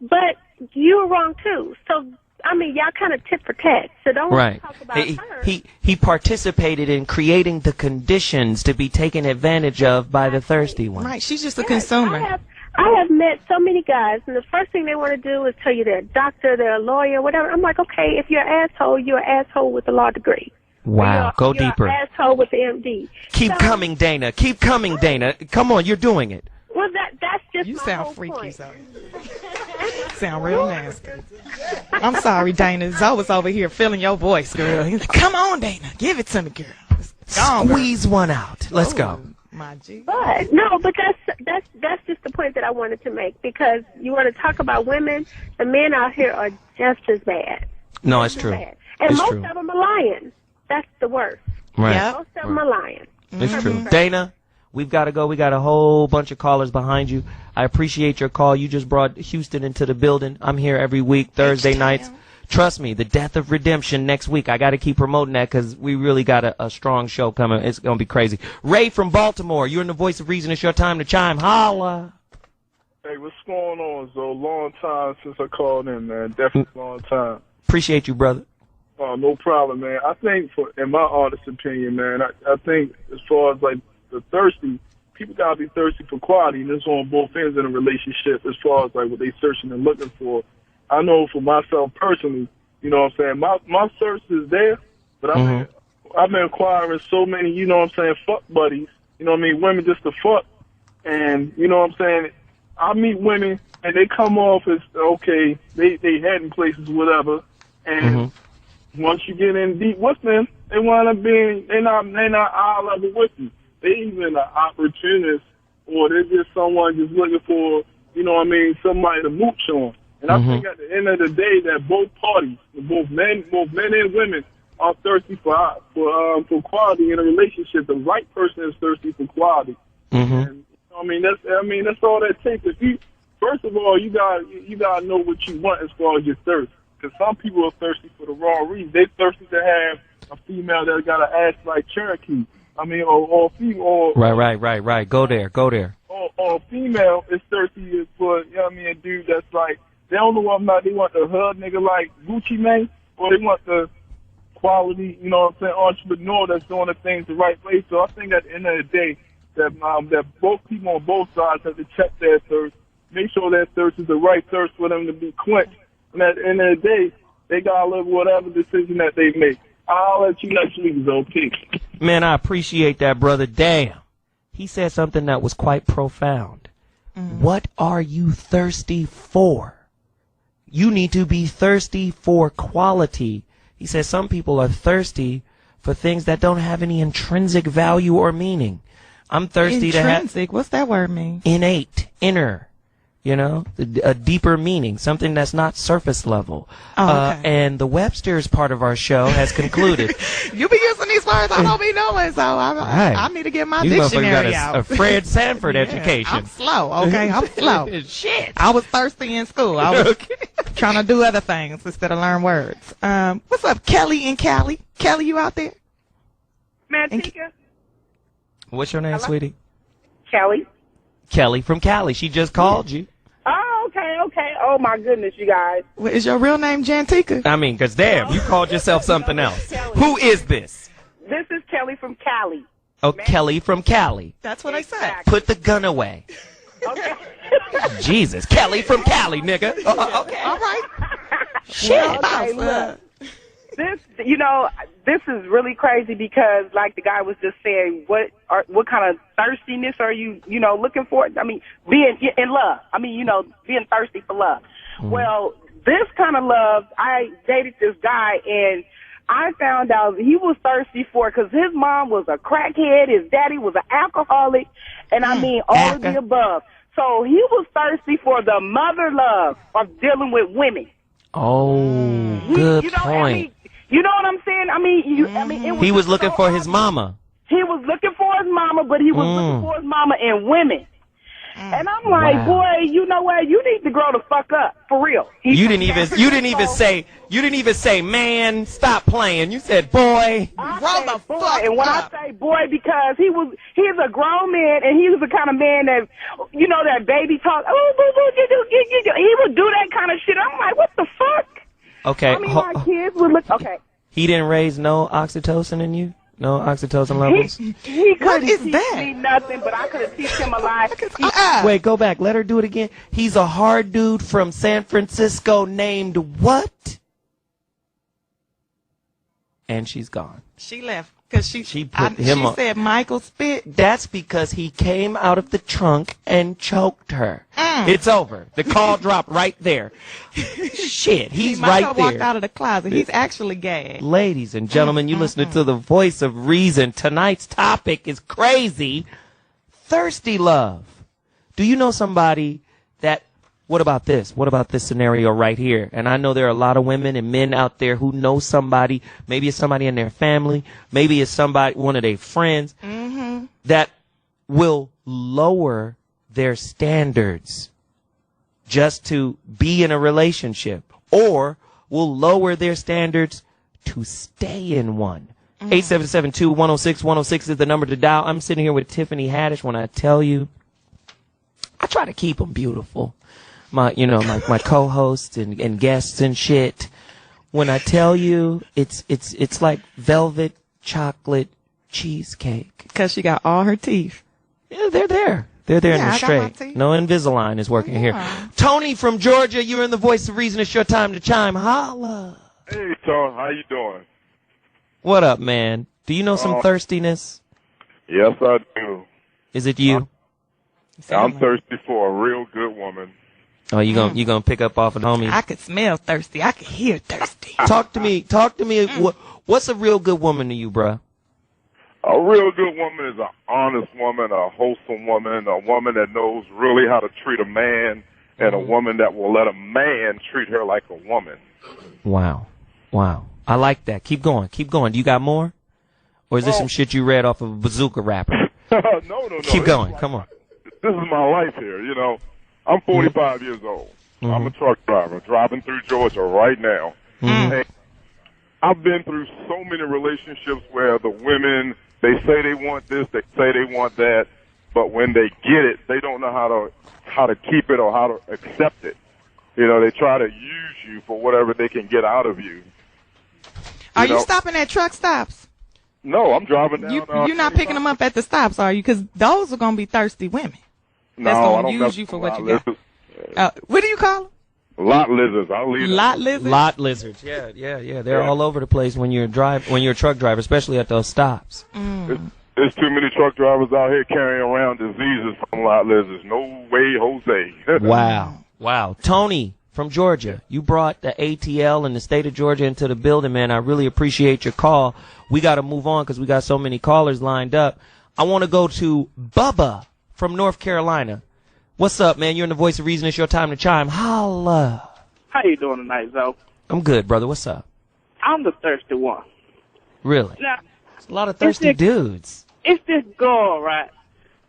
Speaker 6: but you're wrong too. So, I mean, y'all kind of tit for tat. So don't talk about her.
Speaker 1: He participated in creating the conditions to be taken advantage of by the thirsty one.
Speaker 3: Right. She's just a consumer.
Speaker 6: I have met so many guys, and the first thing they want to do is tell you they're a doctor, they're a lawyer, whatever. I'm like, okay, if you're an asshole, you're an asshole with a law degree.
Speaker 1: Wow. Go deeper.
Speaker 6: You're an asshole with the MD.
Speaker 1: Keep coming, Dana. Keep coming, Dana. Come on, you're doing it.
Speaker 6: Well, that's just
Speaker 3: You
Speaker 6: my
Speaker 3: sound
Speaker 6: whole
Speaker 3: freaky,
Speaker 6: point.
Speaker 3: Zoe. Sound real nasty. I'm sorry, Dana. Zoe was over here feeling your voice, girl. He's like, come on, Dana. Give it to me, girl. Go on, girl.
Speaker 1: Squeeze one out. Let's go.
Speaker 3: My G.
Speaker 6: But that's just the point that I wanted to make, because you want to talk about women, the men out here are just as bad.
Speaker 1: No, it's true.
Speaker 6: Bad. And
Speaker 1: it's
Speaker 6: most
Speaker 1: true.
Speaker 6: of them are lying. That's the worst.
Speaker 1: Right.
Speaker 3: Yep.
Speaker 6: Most of them are lying.
Speaker 1: It's true. Dana, we've got to go. We got a whole bunch of callers behind you. I appreciate your call. You just brought Houston into the building. I'm here every week, Thursday nights. Trust me, the Death of Redemption next week. I got to keep promoting that because we really got a strong show coming. It's going to be crazy. Ray from Baltimore, you're in the Voice of Reason. It's your time to chime. Holla.
Speaker 7: Hey, what's going on, Zo? Long time since I called in, man. Definitely long time.
Speaker 1: Appreciate you, brother.
Speaker 7: Oh, no problem, man. I think, in my honest opinion, man, I think as far as, like, the thirsty, people got to be thirsty for quality, and it's on both ends in a relationship as far as, like, what they searching and looking for. I know for myself personally, you know what I'm saying, my thirst is there, but I've been acquiring so many, you know what I'm saying, fuck buddies, you know what I mean, women just to fuck, and, you know what I'm saying, I meet women, and they come off as, okay, they heading places, whatever, and once you get in deep with them, they wind up being, they're not eye level with you. They even an opportunist, or they're just someone just looking for, you know what I mean, somebody to mooch on. And I think at the end of the day that both parties, both men and women, are thirsty for quality in a relationship. The right person is thirsty for quality. And that's all that takes. If you, first of all, you gotta know what you want as far as your thirst. Because some people are thirsty for the wrong reason. They're thirsty to have a female that got an ass like Cherokee. I mean, or female.
Speaker 1: Right. Go there.
Speaker 7: Or a female is thirsty for, you know what I mean, a dude that's like, they don't know whether or not they want the hood nigga like Gucci Mane, or they want the quality, you know what I'm saying, entrepreneur that's doing the things the right way. So I think at the end of the day that both people on both sides have to check their thirst, make sure that thirst is the right thirst for them to be quenched. And at the end of the day, they gotta live whatever decision that they make. I'll let you next week, Zo. Peace.
Speaker 1: Man, I appreciate that, brother. Damn. He said something that was quite profound. What are you thirsty for? You need to be thirsty for quality. He says some people are thirsty for things that don't have any intrinsic value or meaning. I'm thirsty to have...
Speaker 3: Intrinsic? What's that word mean?
Speaker 1: Innate, inner. You know, a deeper meaning, something that's not surface level.
Speaker 3: Oh, okay.
Speaker 1: And the Webster's part of our show has concluded.
Speaker 3: You be using these words I don't be knowing, so I need to get my dictionary
Speaker 1: got
Speaker 3: out.
Speaker 1: a Fred Sanford education.
Speaker 3: I'm slow, okay? I'm slow.
Speaker 1: Shit.
Speaker 3: I was thirsty in school. I was trying to do other things instead of learn words. What's up, Kelly and Cali? Kelly, you out there?
Speaker 8: Mantika.
Speaker 1: What's your name, sweetie?
Speaker 8: Kelly.
Speaker 1: Kelly from Cali. She just called you.
Speaker 8: Oh, okay. Oh, my goodness, you guys.
Speaker 3: Well, is your real name Jantika?
Speaker 1: I mean, because damn, you called yourself something else. Who is this?
Speaker 8: This is Kelly from Cali.
Speaker 1: Oh, Kelly from Cali.
Speaker 3: That's what I said.
Speaker 1: Put the gun away.
Speaker 8: Okay.
Speaker 1: Jesus. Kelly from Cali, nigga. Okay.
Speaker 3: All right.
Speaker 1: Shit.
Speaker 8: Okay, look. This is really crazy because, like the guy was just saying, what kind of thirstiness are you, looking for? I mean, being in love. I mean, being thirsty for love. Well, this kind of love, I dated this guy, and I found out he was thirsty for it because his mom was a crackhead, his daddy was an alcoholic, and I mean, all of the above. So he was thirsty for the mother love of dealing with women.
Speaker 1: Oh, good point.
Speaker 8: You know what I'm saying? I mean, it was
Speaker 1: he was looking
Speaker 8: so
Speaker 1: for his mama.
Speaker 8: He was looking for his mama, but he was looking for his mama and women. And I'm like, boy, you know what? You need to grow the fuck up, for real.
Speaker 1: You didn't even say, man, stop playing. You said, boy.
Speaker 8: Grow the fuck up. And when I say boy, because he's a grown man, and he was the kind of man that, that baby talk. He would do that kind of shit. I'm like, what the fuck?
Speaker 1: Okay.
Speaker 8: I mean, my kids would look. Okay.
Speaker 1: He didn't raise no oxytocin in you? No oxytocin levels?
Speaker 8: He couldn't teach
Speaker 3: that?
Speaker 8: me nothing, but I could have teach him a lot.
Speaker 1: Wait, go back. Let her do it again. He's a hard dude from San Francisco named what? And she's gone.
Speaker 3: She left because she said Michael Spit.
Speaker 1: That's because he came out of the trunk and choked her. It's over. The call dropped right there. Shit, he's right there.
Speaker 3: Michael walked out of the closet. He's actually gay.
Speaker 1: Ladies and gentlemen, you listening to the voice of reason. Tonight's topic is crazy. Thirsty love. Do you know somebody that, what about this? What about this scenario right here? And I know there are a lot of women and men out there who know somebody. Maybe it's somebody in their family. Maybe it's somebody, one of their friends, that will lower their standards just to be in a relationship, or will lower their standards to stay in one. 877-2-106-106 is the number to dial. I'm sitting here with Tiffany Haddish. When I tell you, I try to keep them beautiful. My co-hosts and guests and shit. When I tell you, it's like velvet chocolate cheesecake.
Speaker 3: Because she got all her teeth.
Speaker 1: Yeah, they're there. They're there in the straight. No Invisalign is working here. Tony from Georgia, you're in the voice of reason. It's your time to chime. Holla.
Speaker 5: Hey, Tony, how you doing?
Speaker 1: What up, man? Do you know some thirstiness?
Speaker 5: Yes, I do.
Speaker 1: Is it you?
Speaker 5: I'm thirsty for a real good woman.
Speaker 1: Oh, you gonna pick up off of homie?
Speaker 3: I could smell thirsty. I could hear thirsty.
Speaker 1: Talk to me. What's a real good woman to you, bruh?
Speaker 5: A real good woman is an honest woman, a wholesome woman, a woman that knows really how to treat a man, and a woman that will let a man treat her like a woman. Wow.
Speaker 1: I like that. Keep going. Do you got more? Or is this some shit you read off of a bazooka rapper?
Speaker 5: No.
Speaker 1: Keep going. Come on.
Speaker 5: This is my life here, I'm 45 years old. I'm a truck driver driving through Georgia right now. And I've been through so many relationships where the women, they say they want this, they say they want that, but when they get it, they don't know how to keep it or how to accept it. They try to use you for whatever they can get out of you.
Speaker 3: Are you stopping at truck stops?
Speaker 5: No, I'm driving down.
Speaker 3: You're not picking them up at the stops, are you? Because those are going to be thirsty women. That's going to use you for what you got. What do you call them?
Speaker 5: Lot lizards. I'll leave them.
Speaker 3: Lot lizards?
Speaker 1: Lot lizards. Yeah. They're all over the place when you're a truck driver, especially at those stops.
Speaker 5: There's too many truck drivers out here carrying around diseases from lot lizards. No way, Jose.
Speaker 1: Wow. Tony from Georgia, you brought the ATL and the state of Georgia into the building, man. I really appreciate your call. We got to move on because we got so many callers lined up. I want to go to Bubba from North Carolina. What's up, man? You're in the Voice of Reason. It's your time to chime. Holla.
Speaker 9: How you doing tonight, Zo?
Speaker 1: I'm good, brother. What's up?
Speaker 9: I'm the thirsty one.
Speaker 1: Really?
Speaker 9: Now,
Speaker 1: There's a lot of thirsty dudes.
Speaker 9: it's this girl, right?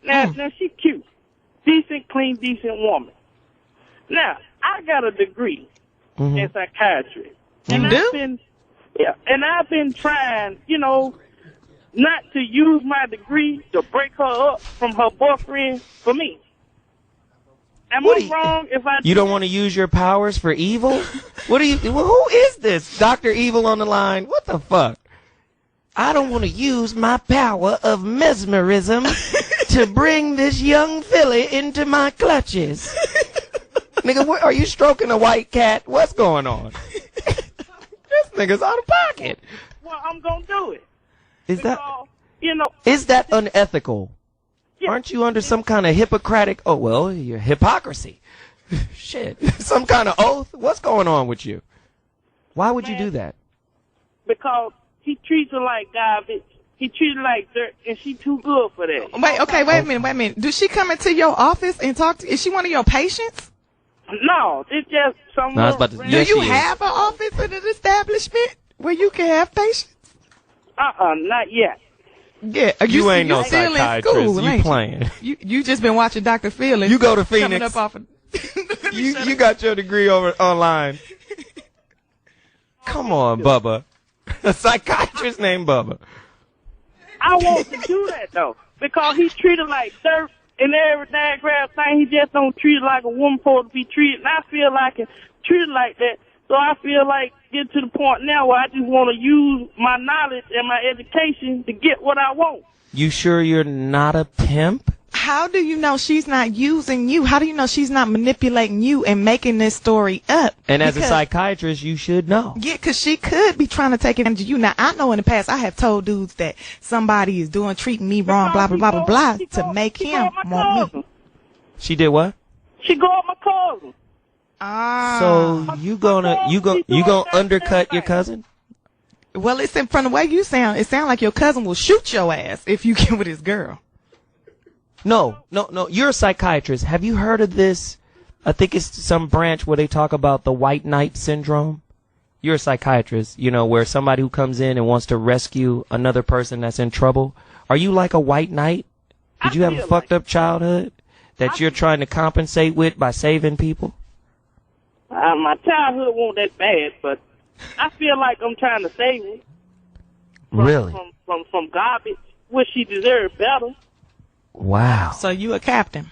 Speaker 9: Now she cute. Decent, clean, decent woman. Now, I got a degree in psychiatry. And I've been trying, not to use my degree to break her up from her boyfriend for me. Am I wrong if I...
Speaker 1: You don't want to use your powers for evil? Who is this? Dr. Evil on the line? What the fuck? I don't want to use my power of mesmerism to bring this young filly into my clutches. Nigga, are you stroking a white cat? What's going on? This nigga's out of pocket.
Speaker 9: Well, I'm going to do it.
Speaker 1: Is that unethical? Yeah. Aren't you under some kind of your hypocrisy? Shit. Some kind of oath? What's going on with you? Why would you do that?
Speaker 9: Because he treats her like garbage. He treats her like dirt, and she too good for that.
Speaker 3: Wait a minute. Does she come into your office and talk to you? Is she one of your patients?
Speaker 9: No, it's just someone.
Speaker 3: Do you have an office in an establishment where you can have patients?
Speaker 9: Not yet.
Speaker 3: Yeah,
Speaker 1: you ain't no psychiatrist.
Speaker 3: School,
Speaker 1: you playing.
Speaker 3: You just been watching Dr. Phil.
Speaker 1: You go to Phoenix.
Speaker 3: Up off of
Speaker 1: you got your degree online. Come on, Bubba. A psychiatrist named Bubba.
Speaker 9: I want to do that though, because he's treated like dirt and every damn grab thing. He just don't treat it like a woman supposed to be treated, and I feel like it's treated like that. So I feel like get to the point now where I just want to use my knowledge and my education to get what I want.
Speaker 1: You sure you're not a pimp?
Speaker 3: How do you know she's not using you? How do you know she's not manipulating you and making this story up?
Speaker 1: And as a psychiatrist, you should know.
Speaker 3: Yeah, because she could be trying to take advantage of you. Now, I know in the past I have told dudes that somebody is treating me wrong, blah, blah, blah, blah, blah, to make him want me.
Speaker 1: She did what?
Speaker 9: She go up my cousin.
Speaker 1: So you gonna undercut your cousin?
Speaker 3: Well, listen, from the way you sound, it sounds like your cousin will shoot your ass if you get with his girl.
Speaker 1: No. You're a psychiatrist. Have you heard of this? I think it's some branch where they talk about the white knight syndrome. You're a psychiatrist, where somebody who comes in and wants to rescue another person that's in trouble. Are you like a white knight? Did you have a fucked up childhood that you're trying to compensate with by saving people?
Speaker 9: My childhood wasn't that bad, but I feel like I'm trying to save her.
Speaker 1: Really?
Speaker 9: From garbage, which she deserved better.
Speaker 1: Wow.
Speaker 3: So you a captain?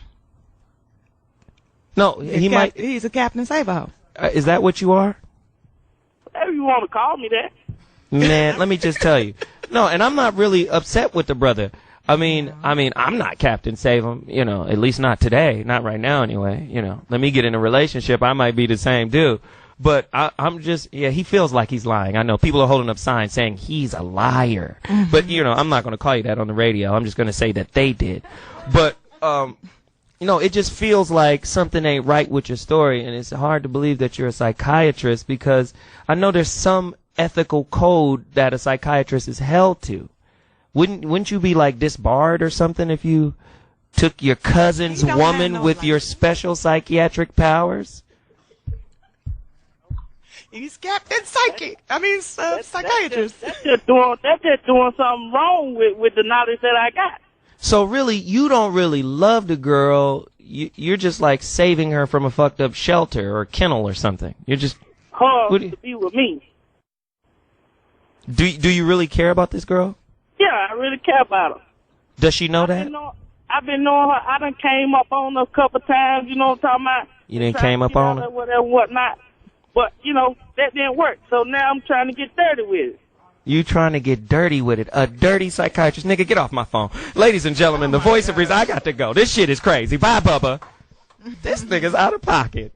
Speaker 1: No,
Speaker 3: he's a captain saver.
Speaker 1: Is that what you are?
Speaker 9: Whatever you want to call me that.
Speaker 1: Man, let me just tell you. No, and I'm not really upset with the brother. I mean, I'm not Captain Save him, at least not today, not right now anyway, Let me get in a relationship, I might be the same dude. But I'm just, he feels like he's lying. I know people are holding up signs saying he's a liar. But, I'm not going to call you that on the radio. I'm just going to say that they did. But, it just feels like something ain't right with your story. And it's hard to believe that you're a psychiatrist because I know there's some ethical code that a psychiatrist is held to. Wouldn't you be like disbarred or something if you took your cousin's woman with your special psychiatric powers?
Speaker 3: He's Captain Psychiatrist.
Speaker 9: That's just doing something wrong with the knowledge that I got.
Speaker 1: So really, you don't really love the girl. You're just like saving her from a fucked up shelter or kennel or something. You're just
Speaker 9: to be with me.
Speaker 1: Do you really care about this girl?
Speaker 9: Yeah, I really care about her.
Speaker 1: Does she know that?
Speaker 9: I've been knowing her. I done came up on her a couple times, you know what I'm talking about?
Speaker 1: You didn't came up on her?
Speaker 9: Whatnot. But, that didn't work. So now I'm trying to get dirty with it.
Speaker 1: You trying to get dirty with it? A dirty psychiatrist? Nigga, get off my phone. Ladies and gentlemen, the voice of reason. I got to go. This shit is crazy. Bye, Bubba. This nigga's out of pocket.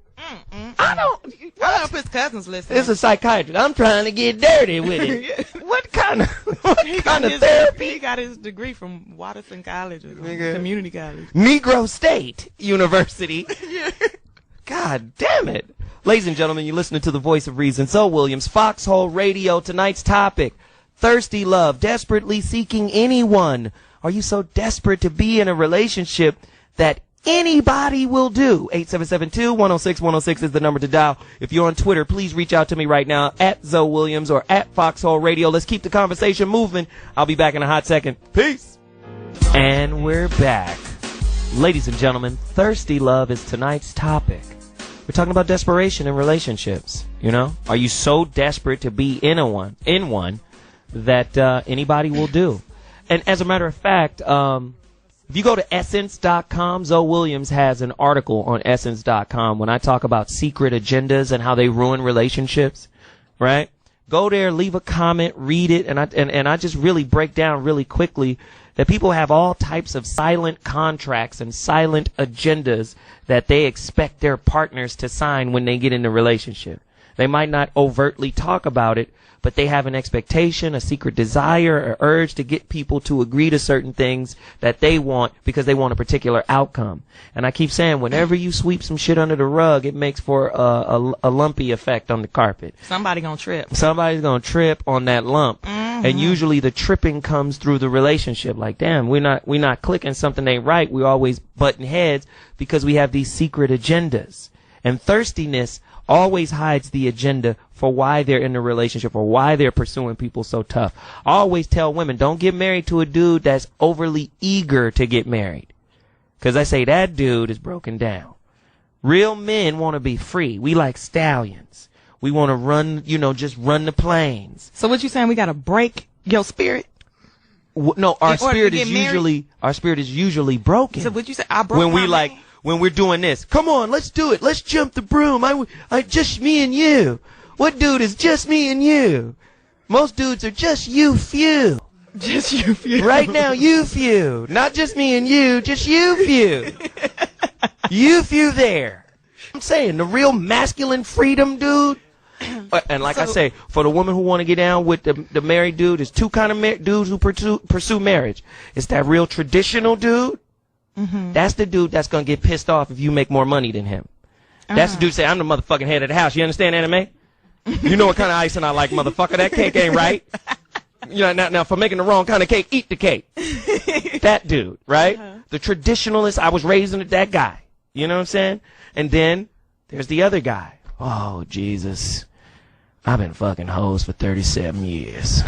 Speaker 1: I
Speaker 3: hope his cousin's listening.
Speaker 1: It's a psychiatrist. I'm trying to get dirty with it. What kind of therapy?
Speaker 3: He got his degree from Watterson College or community college.
Speaker 1: Negro State University. God damn it. Ladies and gentlemen, you're listening to the voice of reason. ZoWilliams, Foxxhole Radio. Tonight's topic, thirsty love, desperately seeking anyone. Are you so desperate to be in a relationship that Anybody will do. 877-2-106-106 is the number to dial. If you're on Twitter, please reach out to me right now at ZoWilliams or at Foxxhole Radio. Let's keep the conversation moving. I'll be back in a hot second. Peace. And we're back. Ladies and gentlemen, thirsty love is tonight's topic. We're talking about desperation in relationships. You know, are you so desperate to be in one that anybody will do? And as a matter of fact, if you go to essence.com, ZoWilliams has an article on essence.com when I talk about secret agendas and how they ruin relationships, right? Go there, leave a comment, read it, and I just really break down really quickly that people have all types of silent contracts and silent agendas that they expect their partners to sign when they get in a relationship. They might not overtly talk about it, but they have an expectation, a secret desire, or urge to get people to agree to certain things that they want because they want a particular outcome. And I keep saying, whenever you sweep some shit under the rug, it makes for a lumpy effect on the carpet.
Speaker 3: Somebody gonna trip.
Speaker 1: Somebody's gonna trip on that lump. Mm-hmm. And usually the tripping comes through the relationship. Like, damn, we're not clicking, something ain't right. We're always butting heads because we have these secret agendas. And thirstiness always hides the agenda for why they're in a relationship or why they're pursuing people so tough. I always tell women, don't get married to a dude that's overly eager to get married. Because I say that dude is broken down. Real men want to be free. We like stallions. We want to run, just run the plains.
Speaker 3: So what you saying, we got to break your spirit?
Speaker 1: No, our spirit is usually broken.
Speaker 3: So what you say, I broke
Speaker 1: when we're doing this. Come on, let's do it. Let's jump the broom. I just me and you. What dude is just me and you? Most dudes are just you few.
Speaker 3: Just you few.
Speaker 1: Right now, you few. Not just me and you, just you few. You few there. I'm saying, the real masculine freedom dude. And like I say, for the woman who want to get down with the married dude, there's two kind of dudes who pursue marriage. It's that real traditional dude. Mm-hmm. That's the dude that's going to get pissed off if you make more money than him. That's the dude say, I'm the motherfucking head of the house. You understand, anime? You know what kind of icing I like, motherfucker. That cake ain't right. Now for making the wrong kind of cake, eat the cake. That dude, right? The traditionalist, I was raised into that guy. You know what I'm saying? And then there's the other guy. Oh, Jesus. I've been fucking hoes for 37 years.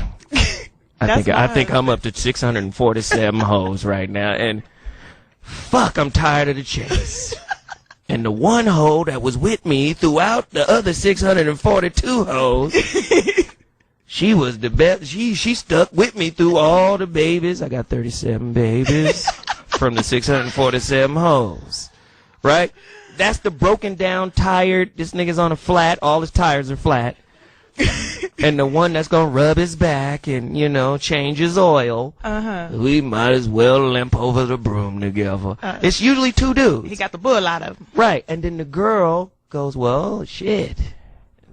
Speaker 1: I think I'm up to 647 hoes right now. And fuck, I'm tired of the chase. And the one hoe that was with me throughout the other 642 hoes, she was the best. She stuck with me through all the babies. I got 37 babies from the 647 hoes. Right? That's the broken down, tired. This nigga's on a flat. All his tires are flat. And the one that's going to rub his back and, change his oil, we might as well limp over the broom together. It's usually two dudes.
Speaker 3: He got the bull out of him.
Speaker 1: Right. And then the girl goes, well, shit,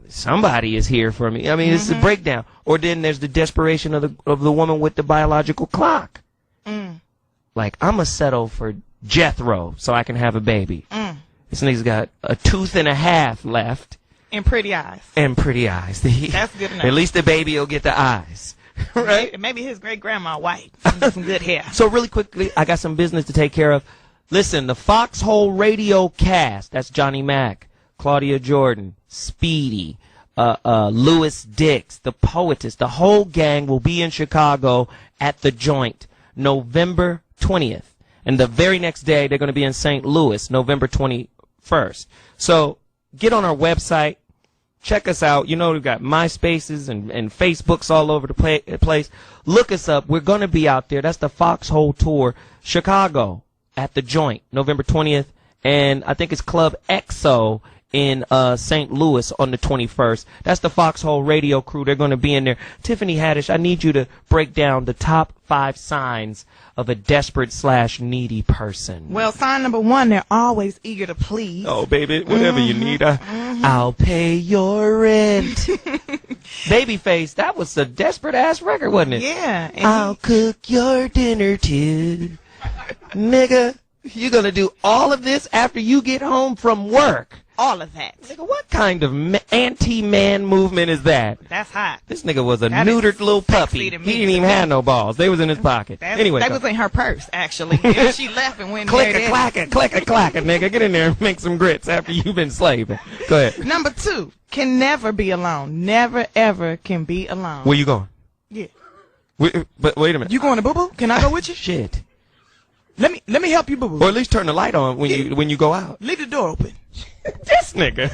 Speaker 1: somebody is here for me. I mean, it's a breakdown. Or then there's the desperation of the woman with the biological clock. Like, I'm going to settle for Jethro so I can have a baby. This nigga's got a tooth and a half left.
Speaker 3: And pretty eyes.
Speaker 1: And pretty eyes.
Speaker 3: That's good enough.
Speaker 1: At least the baby will get the eyes. Right?
Speaker 3: Maybe his great-grandma white. Some good hair.
Speaker 1: So really quickly, I got some business to take care of. Listen, the Foxxhole Radio cast, that's Johnny Mac, Claudia Jordan, Speedy, Louis Dix, the Poetess, the whole gang will be in Chicago at the Joint, November 20th. And the very next day, they're going to be in St. Louis, November 21st. So get on our website. Check us out. We've got MySpaces and Facebooks all over the place. Look us up. We're going to be out there. That's the Foxxhole Tour, Chicago at the Joint, November 20th. And I think it's Club EXO in St. Louis on the 21st. That's the Foxxhole Radio crew. They're going to be in there. Tiffany Haddish, I need you to break down the top 5 signs of a desperate/needy person.
Speaker 3: Well, sign number 1, they're always eager to please.
Speaker 1: Oh, baby, whatever you need. I'll pay your rent. Babyface, that was a desperate-ass record, wasn't it?
Speaker 3: Yeah.
Speaker 1: I'll cook your dinner, too. Nigga, you're going to do all of this after you get home from work.
Speaker 3: all of that.
Speaker 1: Nigga, what kind of anti-man movement is that?
Speaker 3: That's hot.
Speaker 1: This nigga was a
Speaker 3: That
Speaker 1: neutered
Speaker 3: is
Speaker 1: little puppy.
Speaker 3: sexy
Speaker 1: He
Speaker 3: to me.
Speaker 1: didn't even have no balls. They was in his pocket. Anyway,
Speaker 3: That was in her purse, actually. And she left and went
Speaker 1: click
Speaker 3: and
Speaker 1: a clack it, nigga. Get in there and make some grits after you've been slaving. Go ahead.
Speaker 3: Number 2, can never be alone. Never, ever can be alone.
Speaker 1: Where you going?
Speaker 3: Yeah.
Speaker 1: But wait a minute.
Speaker 3: You going to boo-boo? Can I go with you?
Speaker 1: Shit.
Speaker 3: Let me help you, boo-boo.
Speaker 1: Or at least turn the light on when you go out.
Speaker 3: Leave the door open.
Speaker 1: This nigga.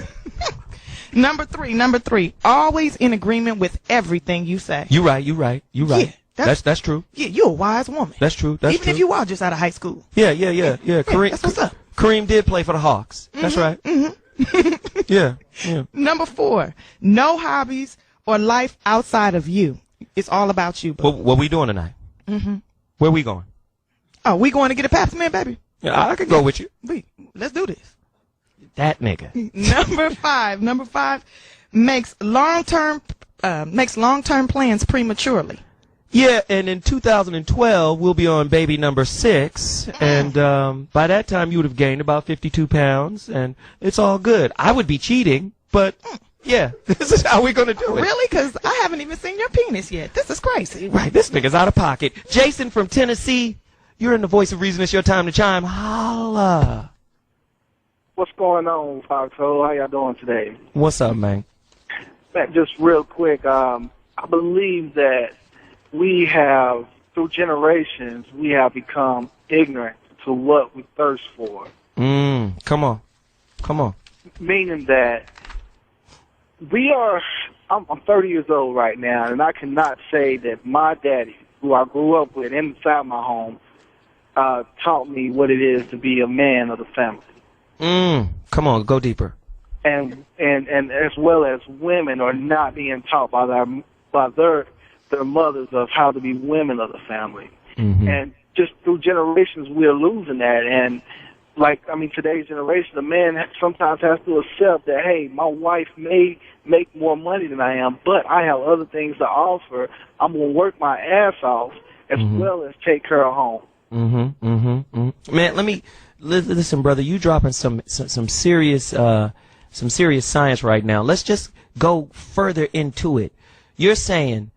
Speaker 3: Number three, always in agreement with everything you say.
Speaker 1: You right.
Speaker 3: Yeah,
Speaker 1: that's true.
Speaker 3: Yeah, you're a wise woman.
Speaker 1: That's true.
Speaker 3: Even if you are just out of high school.
Speaker 1: Yeah. Kareem,
Speaker 3: that's what's up.
Speaker 1: Kareem did play for the Hawks. That's right. Yeah.
Speaker 3: Number 4, no hobbies or life outside of you. It's all about you, boo.
Speaker 1: What we doing tonight? Where we going?
Speaker 3: Oh, we going to get a Pabst Man, baby?
Speaker 1: Yeah, I could go with you.
Speaker 3: Let's do this.
Speaker 1: That nigga.
Speaker 3: Number five makes long-term plans prematurely.
Speaker 1: Yeah, and in 2012, we'll be on baby number 6, and by that time, you would have gained about 52 pounds, and it's all good. I would be cheating, but yeah, this is how we're going to do it.
Speaker 3: Really? Because I haven't even seen your penis yet. This is crazy.
Speaker 1: Right, this nigga's out of pocket. Jason from Tennessee, you're in the voice of reason. It's your time to chime. Holla.
Speaker 10: What's going on, Foxxhole? How y'all doing today?
Speaker 1: What's up, man?
Speaker 10: Man, just real quick, I believe that we have, through generations, we have become ignorant to what we thirst for.
Speaker 1: Come on.
Speaker 10: Meaning that I'm 30 years old right now, and I cannot say that my daddy, who I grew up with inside my home, taught me what it is to be a man of the family.
Speaker 1: Come on, go deeper.
Speaker 10: And as well as women are not being taught by their mothers of how to be women of the family. And just through generations, we're losing that. And today's generation, the man sometimes has to accept that, hey, my wife may make more money than I am, but I have other things to offer. I'm going to work my ass off as well as take care of home.
Speaker 1: Man, listen, brother, you dropping some serious science right now. Let's just go further into it. You're saying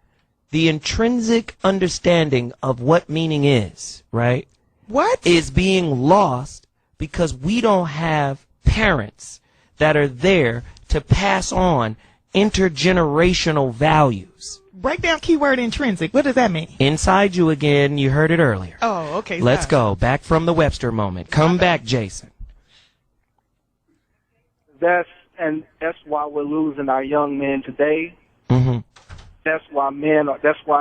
Speaker 1: the intrinsic understanding of what meaning is, right?
Speaker 3: What?
Speaker 1: Is being lost because we don't have parents that are there to pass on intergenerational values.
Speaker 3: Break down keyword intrinsic. What does that mean?
Speaker 1: Inside you again. You heard it earlier.
Speaker 3: Oh, okay.
Speaker 1: Let's go. Back from the Webster moment. Come back, Jason.
Speaker 10: That's why we're losing our young men today. That's why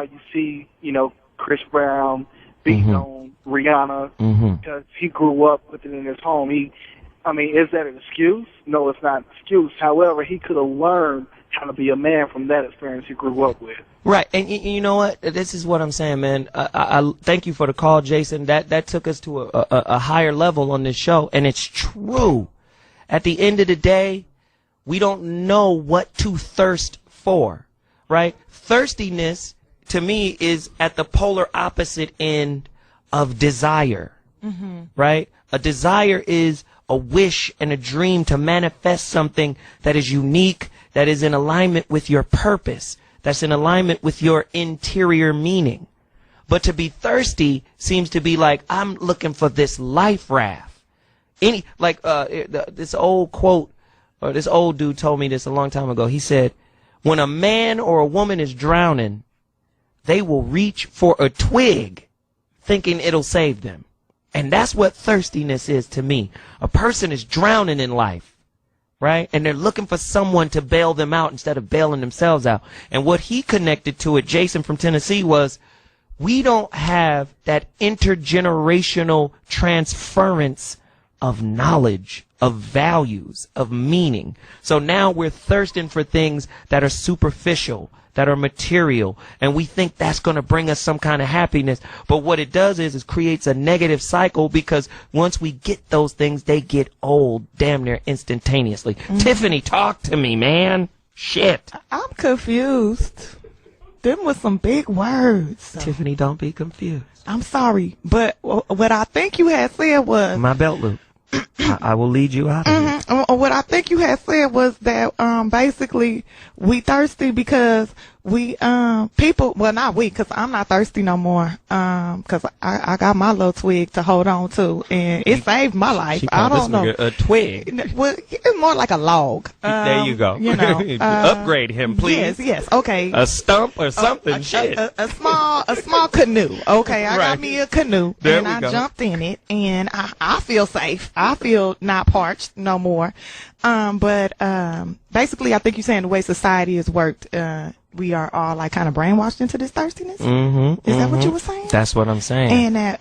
Speaker 10: you see, Chris Brown beating on Rihanna because he grew up with it in his home. Is that an excuse? No, it's not an excuse. However, he could have learned how to be a man from that experience he grew up with.
Speaker 1: Right, and you know what? This is what I'm saying, man. I thank you for the call, Jason. That took us to a higher level on this show, and it's true. At the end of the day, we don't know what to thirst for, right? Thirstiness, to me, is at the polar opposite end of desire, right? A desire is a wish and a dream to manifest something that is unique, that is in alignment with your purpose, that's in alignment with your interior meaning. But to be thirsty seems to be like, I'm looking for this life raft. This old quote, or this old dude told me this a long time ago. He said, when a man or a woman is drowning, they will reach for a twig thinking it'll save them. And that's what thirstiness is to me. A person is drowning in life, right? And they're looking for someone to bail them out instead of bailing themselves out. And what he connected to it, Jason from Tennessee, was we don't have that intergenerational transference of knowledge, of values, of meaning. So now we're thirsting for things that are superficial, that are material, and we think that's going to bring us some kind of happiness. But what it does is creates a negative cycle, because once we get those things, they get old damn near instantaneously. Tiffany, talk to me, man. Shit.
Speaker 3: I'm confused. Them was some big words.
Speaker 1: Tiffany, don't be confused.
Speaker 3: I'm sorry, but what I think you had said was...
Speaker 1: My belt loop. I will lead you out of here.
Speaker 3: What I think you had said was that basically we thirsty because we people, well, not we, because I'm not thirsty no more, because I got my little twig to hold on to, and it saved my life. I don't know.
Speaker 1: A twig.
Speaker 3: Well, it's more like a log.
Speaker 1: There you go.
Speaker 3: You know,
Speaker 1: upgrade him, please.
Speaker 3: Yes, okay.
Speaker 1: A stump or something.
Speaker 3: A small canoe. Okay, I got me a canoe, and I jumped in it, and I feel safe. I feel not parched no more. But basically, I think you're saying the way society has worked, we are all like kind of brainwashed into this thirstiness. Is that what you were saying?
Speaker 1: That's what I'm saying.
Speaker 3: And that,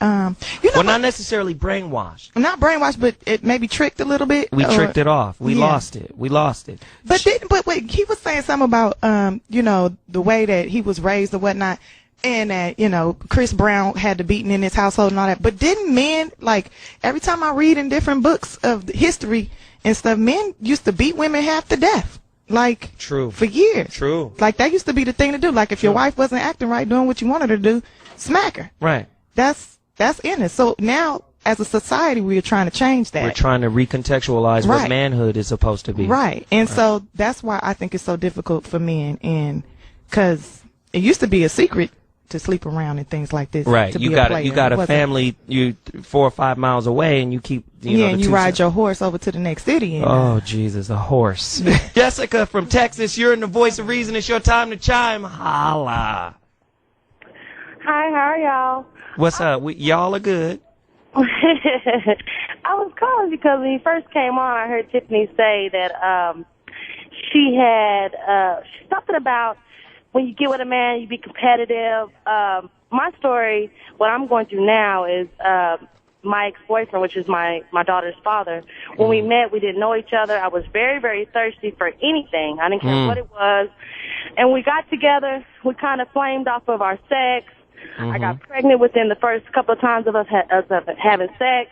Speaker 3: you know,
Speaker 1: well, not necessarily brainwashed.
Speaker 3: Not brainwashed, but it maybe tricked a little bit.
Speaker 1: We tricked it off. We lost it.
Speaker 3: But wait, he was saying something about, you know, the way that he was raised or whatnot. And that, you know, Chris Brown had the beating in his household and all that. But didn't men, like, every time I read in different books of history and stuff, men used to beat women half to death. Like,
Speaker 1: true,
Speaker 3: for years.
Speaker 1: True.
Speaker 3: Like, that used to be the thing to do. Like, if your wife wasn't acting right, doing what you wanted her to do, smack her.
Speaker 1: Right.
Speaker 3: That's in it. So now, as a society, we are trying to change that.
Speaker 1: We're trying to recontextualize what manhood is supposed to be.
Speaker 3: Right. And so that's why I think it's so difficult for men, and because it used to be a secret to sleep around and things like this.
Speaker 1: Right. You got a family 4 or 5 miles away, and you keep
Speaker 3: and you ride your horse over to the next city. And,
Speaker 1: oh Jesus, a horse. Jessica from Texas, you're in the Voice of Reason. It's your time to chime. Holla.
Speaker 11: Hi, how are y'all?
Speaker 1: What's up? Y'all are good.
Speaker 11: I was calling because when you first came on, I heard Tiffany say that she had something about when you get with a man, you be competitive. My story, what I'm going through now is my ex-boyfriend, which is my daughter's father. When we met, we didn't know each other. I was very, very thirsty for anything. I didn't care what it was. And we got together. We kind of flamed off of our sex. I got pregnant within the first couple of times of us having sex.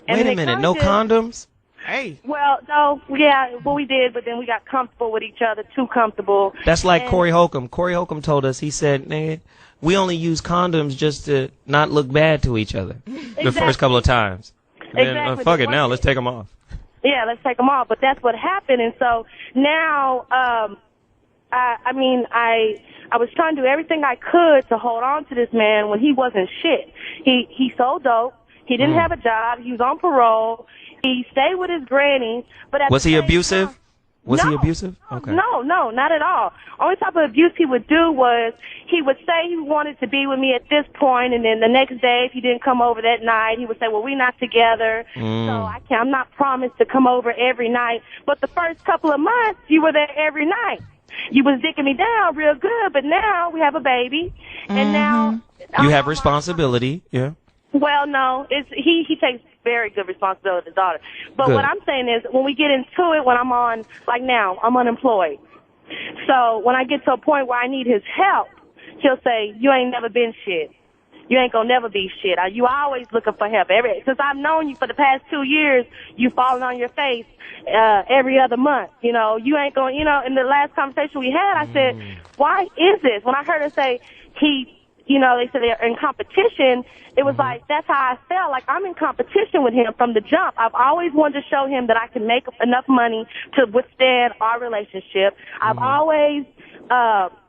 Speaker 11: And
Speaker 1: wait a minute, no condoms?
Speaker 3: Hey.
Speaker 11: Well, no, yeah, well, we did, but then we got comfortable with each other, too comfortable.
Speaker 1: That's like Corey Holcomb. Corey Holcomb told us, he said, man, we only use condoms just to not look bad to each other the first couple of times. And then, fuck it, now let's take them off.
Speaker 11: Yeah, let's take them off, but that's what happened. And so now, I mean, I was trying to do everything I could to hold on to this man when he wasn't shit. He sold dope. He didn't have a job. He was on parole. He stayed with his granny. But
Speaker 1: was he abusive? Was he abusive? Okay.
Speaker 11: No, not at all. Only type of abuse he would do was he would say he wanted to be with me at this point, and then the next day, if he didn't come over that night, he would say, well, we're not together, so I'm not promised to come over every night. But the first couple of months, you were there every night. You was dicking me down real good, but now we have a baby, and now
Speaker 1: you have responsibility. Yeah.
Speaker 11: Well, no, he takes very good responsibility of his daughter. But what I'm saying is, when we get into it, when I'm on, like now, I'm unemployed. So when I get to a point where I need his help, he'll say, you ain't never been shit. You ain't gonna never be shit. You always looking for help. Since I've known you for the past 2 years, you falling on your face every other month. You know, you ain't going, you know, in the last conversation we had, I said, why is this? When I heard her say, you know, they said they're in competition, it was like, that's how I felt. Like, I'm in competition with him from the jump. I've always wanted to show him that I can make enough money to withstand our relationship. I've always,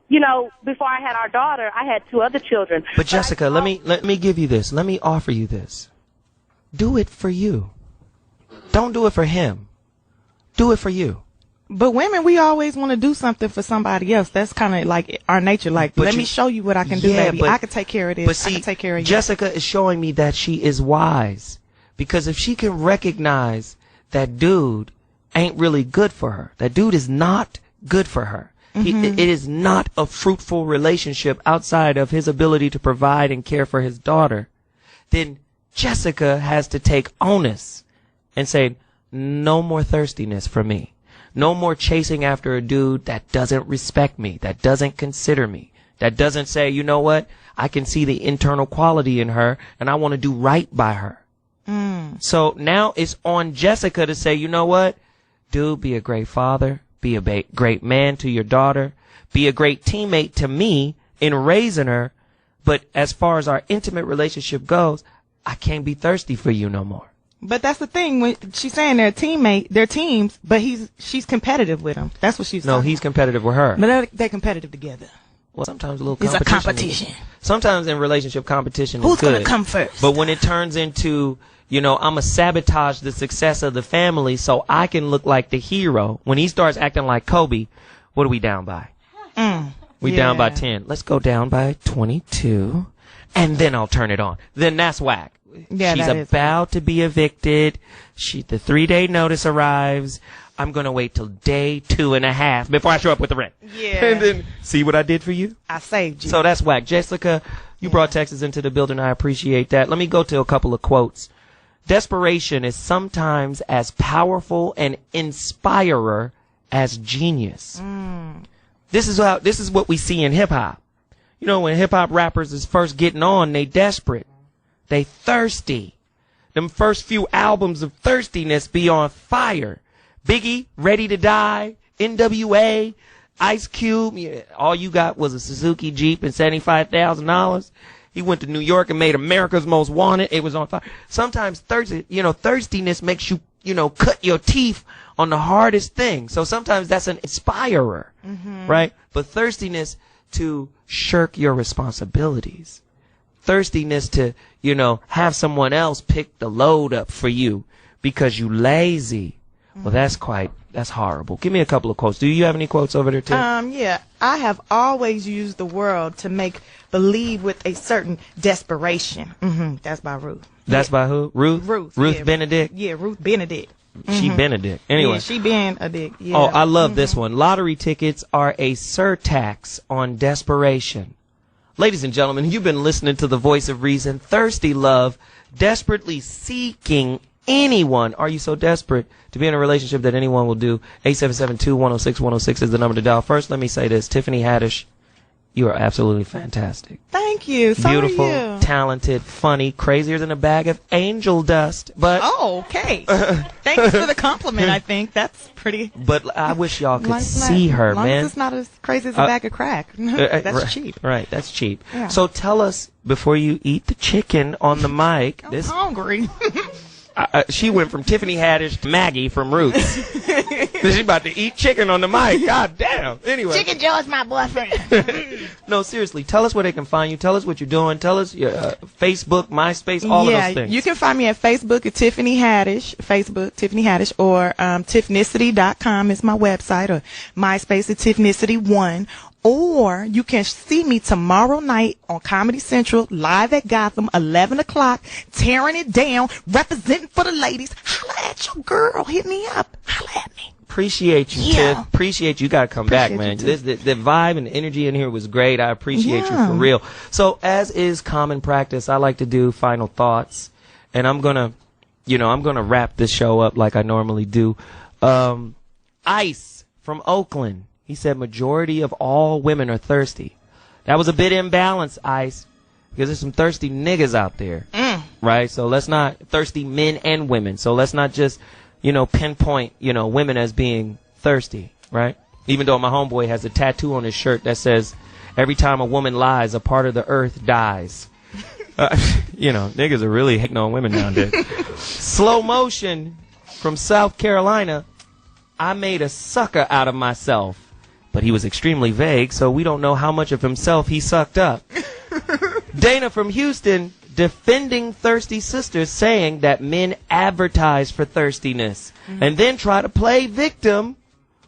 Speaker 11: you know, before I had our daughter, I had 2 other children.
Speaker 1: But Jessica, let me give you this. Let me offer you this. Do it for you. Don't do it for him. Do it for you.
Speaker 3: But women, we always want to do something for somebody else. That's kind of like our nature. Like, let me show you what I can do, baby. I can take care of this.
Speaker 1: But see,
Speaker 3: I can take care of you.
Speaker 1: Jessica is showing me that she is wise. Because if she can recognize that dude ain't really good for her, that dude is not good for her. It is not a fruitful relationship outside of his ability to provide and care for his daughter. Then Jessica has to take onus and say, no more thirstiness for me. No more chasing after a dude that doesn't respect me, that doesn't consider me, that doesn't say, you know what, I can see the internal quality in her and I want to do right by her. So now it's on Jessica to say, you know what, dude, be a great father, be a great man to your daughter, be a great teammate to me in raising her. But as far as our intimate relationship goes, I can't be thirsty for you no more.
Speaker 3: But that's the thing when she's saying they're teams, but she's competitive with him. That's what she's.
Speaker 1: No, he's competitive with her.
Speaker 3: But they're competitive together.
Speaker 1: Well, sometimes a little
Speaker 3: It's
Speaker 1: competition.
Speaker 3: a competition.
Speaker 1: Sometimes in relationship competition
Speaker 3: Who's
Speaker 1: is good.
Speaker 3: gonna come first?
Speaker 1: But when it turns into, I'm going to sabotage the success of the family so I can look like the hero. When he starts acting like Kobe, what are we down by? We down by 10. Let's go down by 22, and then I'll turn it on. Then that's whack.
Speaker 3: Yeah,
Speaker 1: She's about to be evicted. The 3-day notice arrives. I'm going to wait till day 2.5 before I show up with the rent.
Speaker 3: Yeah.
Speaker 1: And then, see what I did for you?
Speaker 3: I saved you.
Speaker 1: So that's whack. Jessica, you brought Texas into the building. I appreciate that. Let me go to a couple of quotes. Desperation is sometimes as powerful and inspirer as genius. This is what we see in hip hop. When hip hop rappers is first getting on, they desperate. They thirsty. Them first few albums of thirstiness be on fire. Biggie, Ready to Die, NWA, Ice Cube. All you got was a Suzuki Jeep and $75,000. He went to New York and made America's Most Wanted. It was on fire. Sometimes thirstiness makes you, cut your teeth on the hardest thing. So sometimes that's an inspirer, right? But thirstiness to shirk your responsibilities. Thirstiness to, have someone else pick the load up for you because you lazy. Well, that's horrible. Give me a couple of quotes. Do you have any quotes over there, too?
Speaker 3: Yeah. I have always used the world to make believe with a certain desperation. That's by Ruth.
Speaker 1: That's by who? Ruth? Ruth Benedict?
Speaker 3: Yeah, Ruth Benedict.
Speaker 1: She Benedict. Anyway.
Speaker 3: Yeah, she Benedict. Yeah.
Speaker 1: Oh, I love this one. Lottery tickets are a surtax on desperation. Ladies and gentlemen, you've been listening to the voice of reason. Thirsty love, desperately seeking anyone. Are you so desperate to be in a relationship that anyone will do? 877-2-106-106 is the number to dial. First, let me say this. Tiffany Haddish, you are absolutely fantastic.
Speaker 3: Thank you. So
Speaker 1: beautiful,
Speaker 3: are you.
Speaker 1: Talented, funny, crazier than a bag of angel dust. But
Speaker 3: okay. Thanks for the compliment. I think that's pretty.
Speaker 1: But I wish y'all could see her,
Speaker 3: long
Speaker 1: man.
Speaker 3: As it's not as crazy as a bag of crack. That's cheap.
Speaker 1: Right, that's cheap.
Speaker 3: Yeah.
Speaker 1: So tell us before you eat the chicken on the mic.
Speaker 3: I'm hungry.
Speaker 1: She went from Tiffany Haddish to Maggie from Roots. She's about to eat chicken on the mic. God damn. Anyway.
Speaker 3: Chicken Joe's my boyfriend.
Speaker 1: No, seriously. Tell us where they can find you. Tell us what you're doing. Tell us your Facebook, MySpace, all of those things.
Speaker 3: You can find me at Facebook at Tiffany Haddish, Facebook, Tiffany Haddish, or tiffnicity.com is my website, or MySpace at Tiffnicity1. Or you can see me tomorrow night on Comedy Central, live at Gotham, 11 o'clock, tearing it down, representing for the ladies. Holla at your girl. Hit me up. Holla at me.
Speaker 1: Appreciate you, Tiff. Appreciate you. You got to come back, man. The vibe and the energy in here was great. I appreciate you for real. So, as is common practice, I like to do final thoughts. And I'm going to wrap this show up like I normally do. Ice from Oakland. He said majority of all women are thirsty. That was a bit imbalanced, Ice, because there's some thirsty niggas out there, right? So let's not, thirsty men and women. So let's not just, pinpoint, women as being thirsty, right? Even though my homeboy has a tattoo on his shirt that says, every time a woman lies, a part of the earth dies. Niggas are really hating on women nowadays. Slow Motion from South Carolina. I made a sucker out of myself. But he was extremely vague, so we don't know how much of himself he sucked up. Dana from Houston, defending thirsty sisters, saying that men advertise for thirstiness and then try to play victim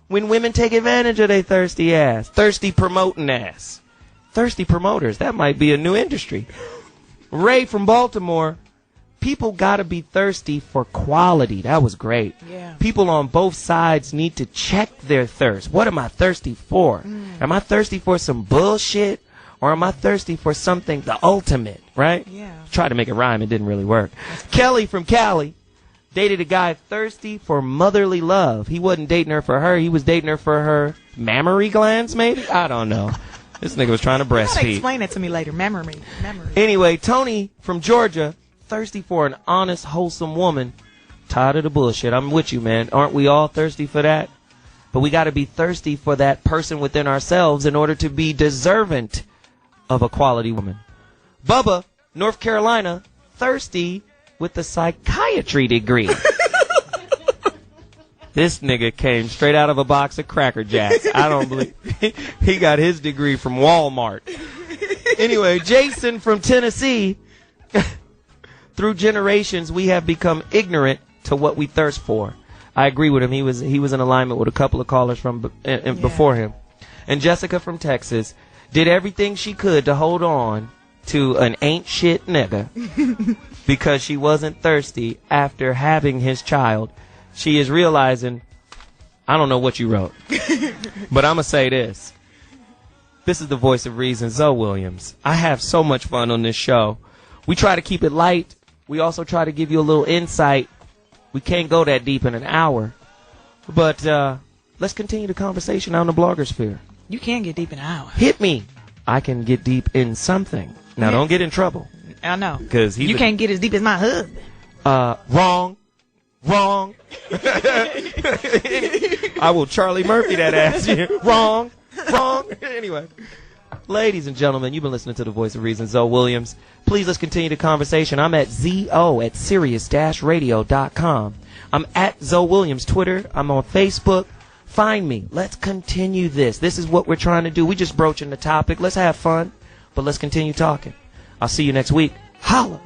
Speaker 1: when women take advantage of their thirsty ass. Thirsty promoting ass. Thirsty promoters, that might be a new industry. Ray from Baltimore, people gotta be thirsty for quality. That was great. Yeah. People on both sides need to check their thirst. What am I thirsty for? Am I thirsty for some bullshit? Or am I thirsty for something, the ultimate, right? Yeah. Tried to make it rhyme. It didn't really work. Kelly from Cali dated a guy thirsty for motherly love. He wasn't dating her for her. He was dating her for her mammary glands, maybe? I don't know. This nigga was trying to breastfeed.
Speaker 3: Explain it to me later. Memory.
Speaker 1: Anyway, Tony from Georgia, thirsty for an honest, wholesome woman. Tired of the bullshit. I'm with you, man. Aren't we all thirsty for that? But we got to be thirsty for that person within ourselves in order to be deserving of a quality woman. Bubba, North Carolina, thirsty with a psychiatry degree. This nigga came straight out of a box of Cracker Jacks. I don't believe he got his degree from Walmart. Anyway, Jason from Tennessee. Through generations, we have become ignorant to what we thirst for. I agree with him. He was in alignment with a couple of callers from before him. And Jessica from Texas did everything she could to hold on to an ain't shit nigga because she wasn't thirsty after having his child. She is realizing, I don't know what you wrote, but I'm going to say this. This is the voice of reason, ZoWilliams. I have so much fun on this show. We try to keep it light. We also try to give you a little insight. We can't go that deep in an hour. But let's continue the conversation on the bloggersphere.
Speaker 3: You can get deep in an hour.
Speaker 1: Hit me. I can get deep in something. Now, don't get in trouble.
Speaker 3: I know.
Speaker 1: Because
Speaker 3: you can't get as deep as my husband.
Speaker 1: Wrong. I will Charlie Murphy that ass. Wrong. Anyway. Ladies and gentlemen, you've been listening to the voice of reason, ZoWilliams. Please, let's continue the conversation. I'm at Sirius-radio.com. I'm at ZoWilliams Twitter. I'm on Facebook. Find me. Let's continue this. This is what we're trying to do. We just broaching the topic. Let's have fun, but let's continue talking. I'll see you next week. Holla.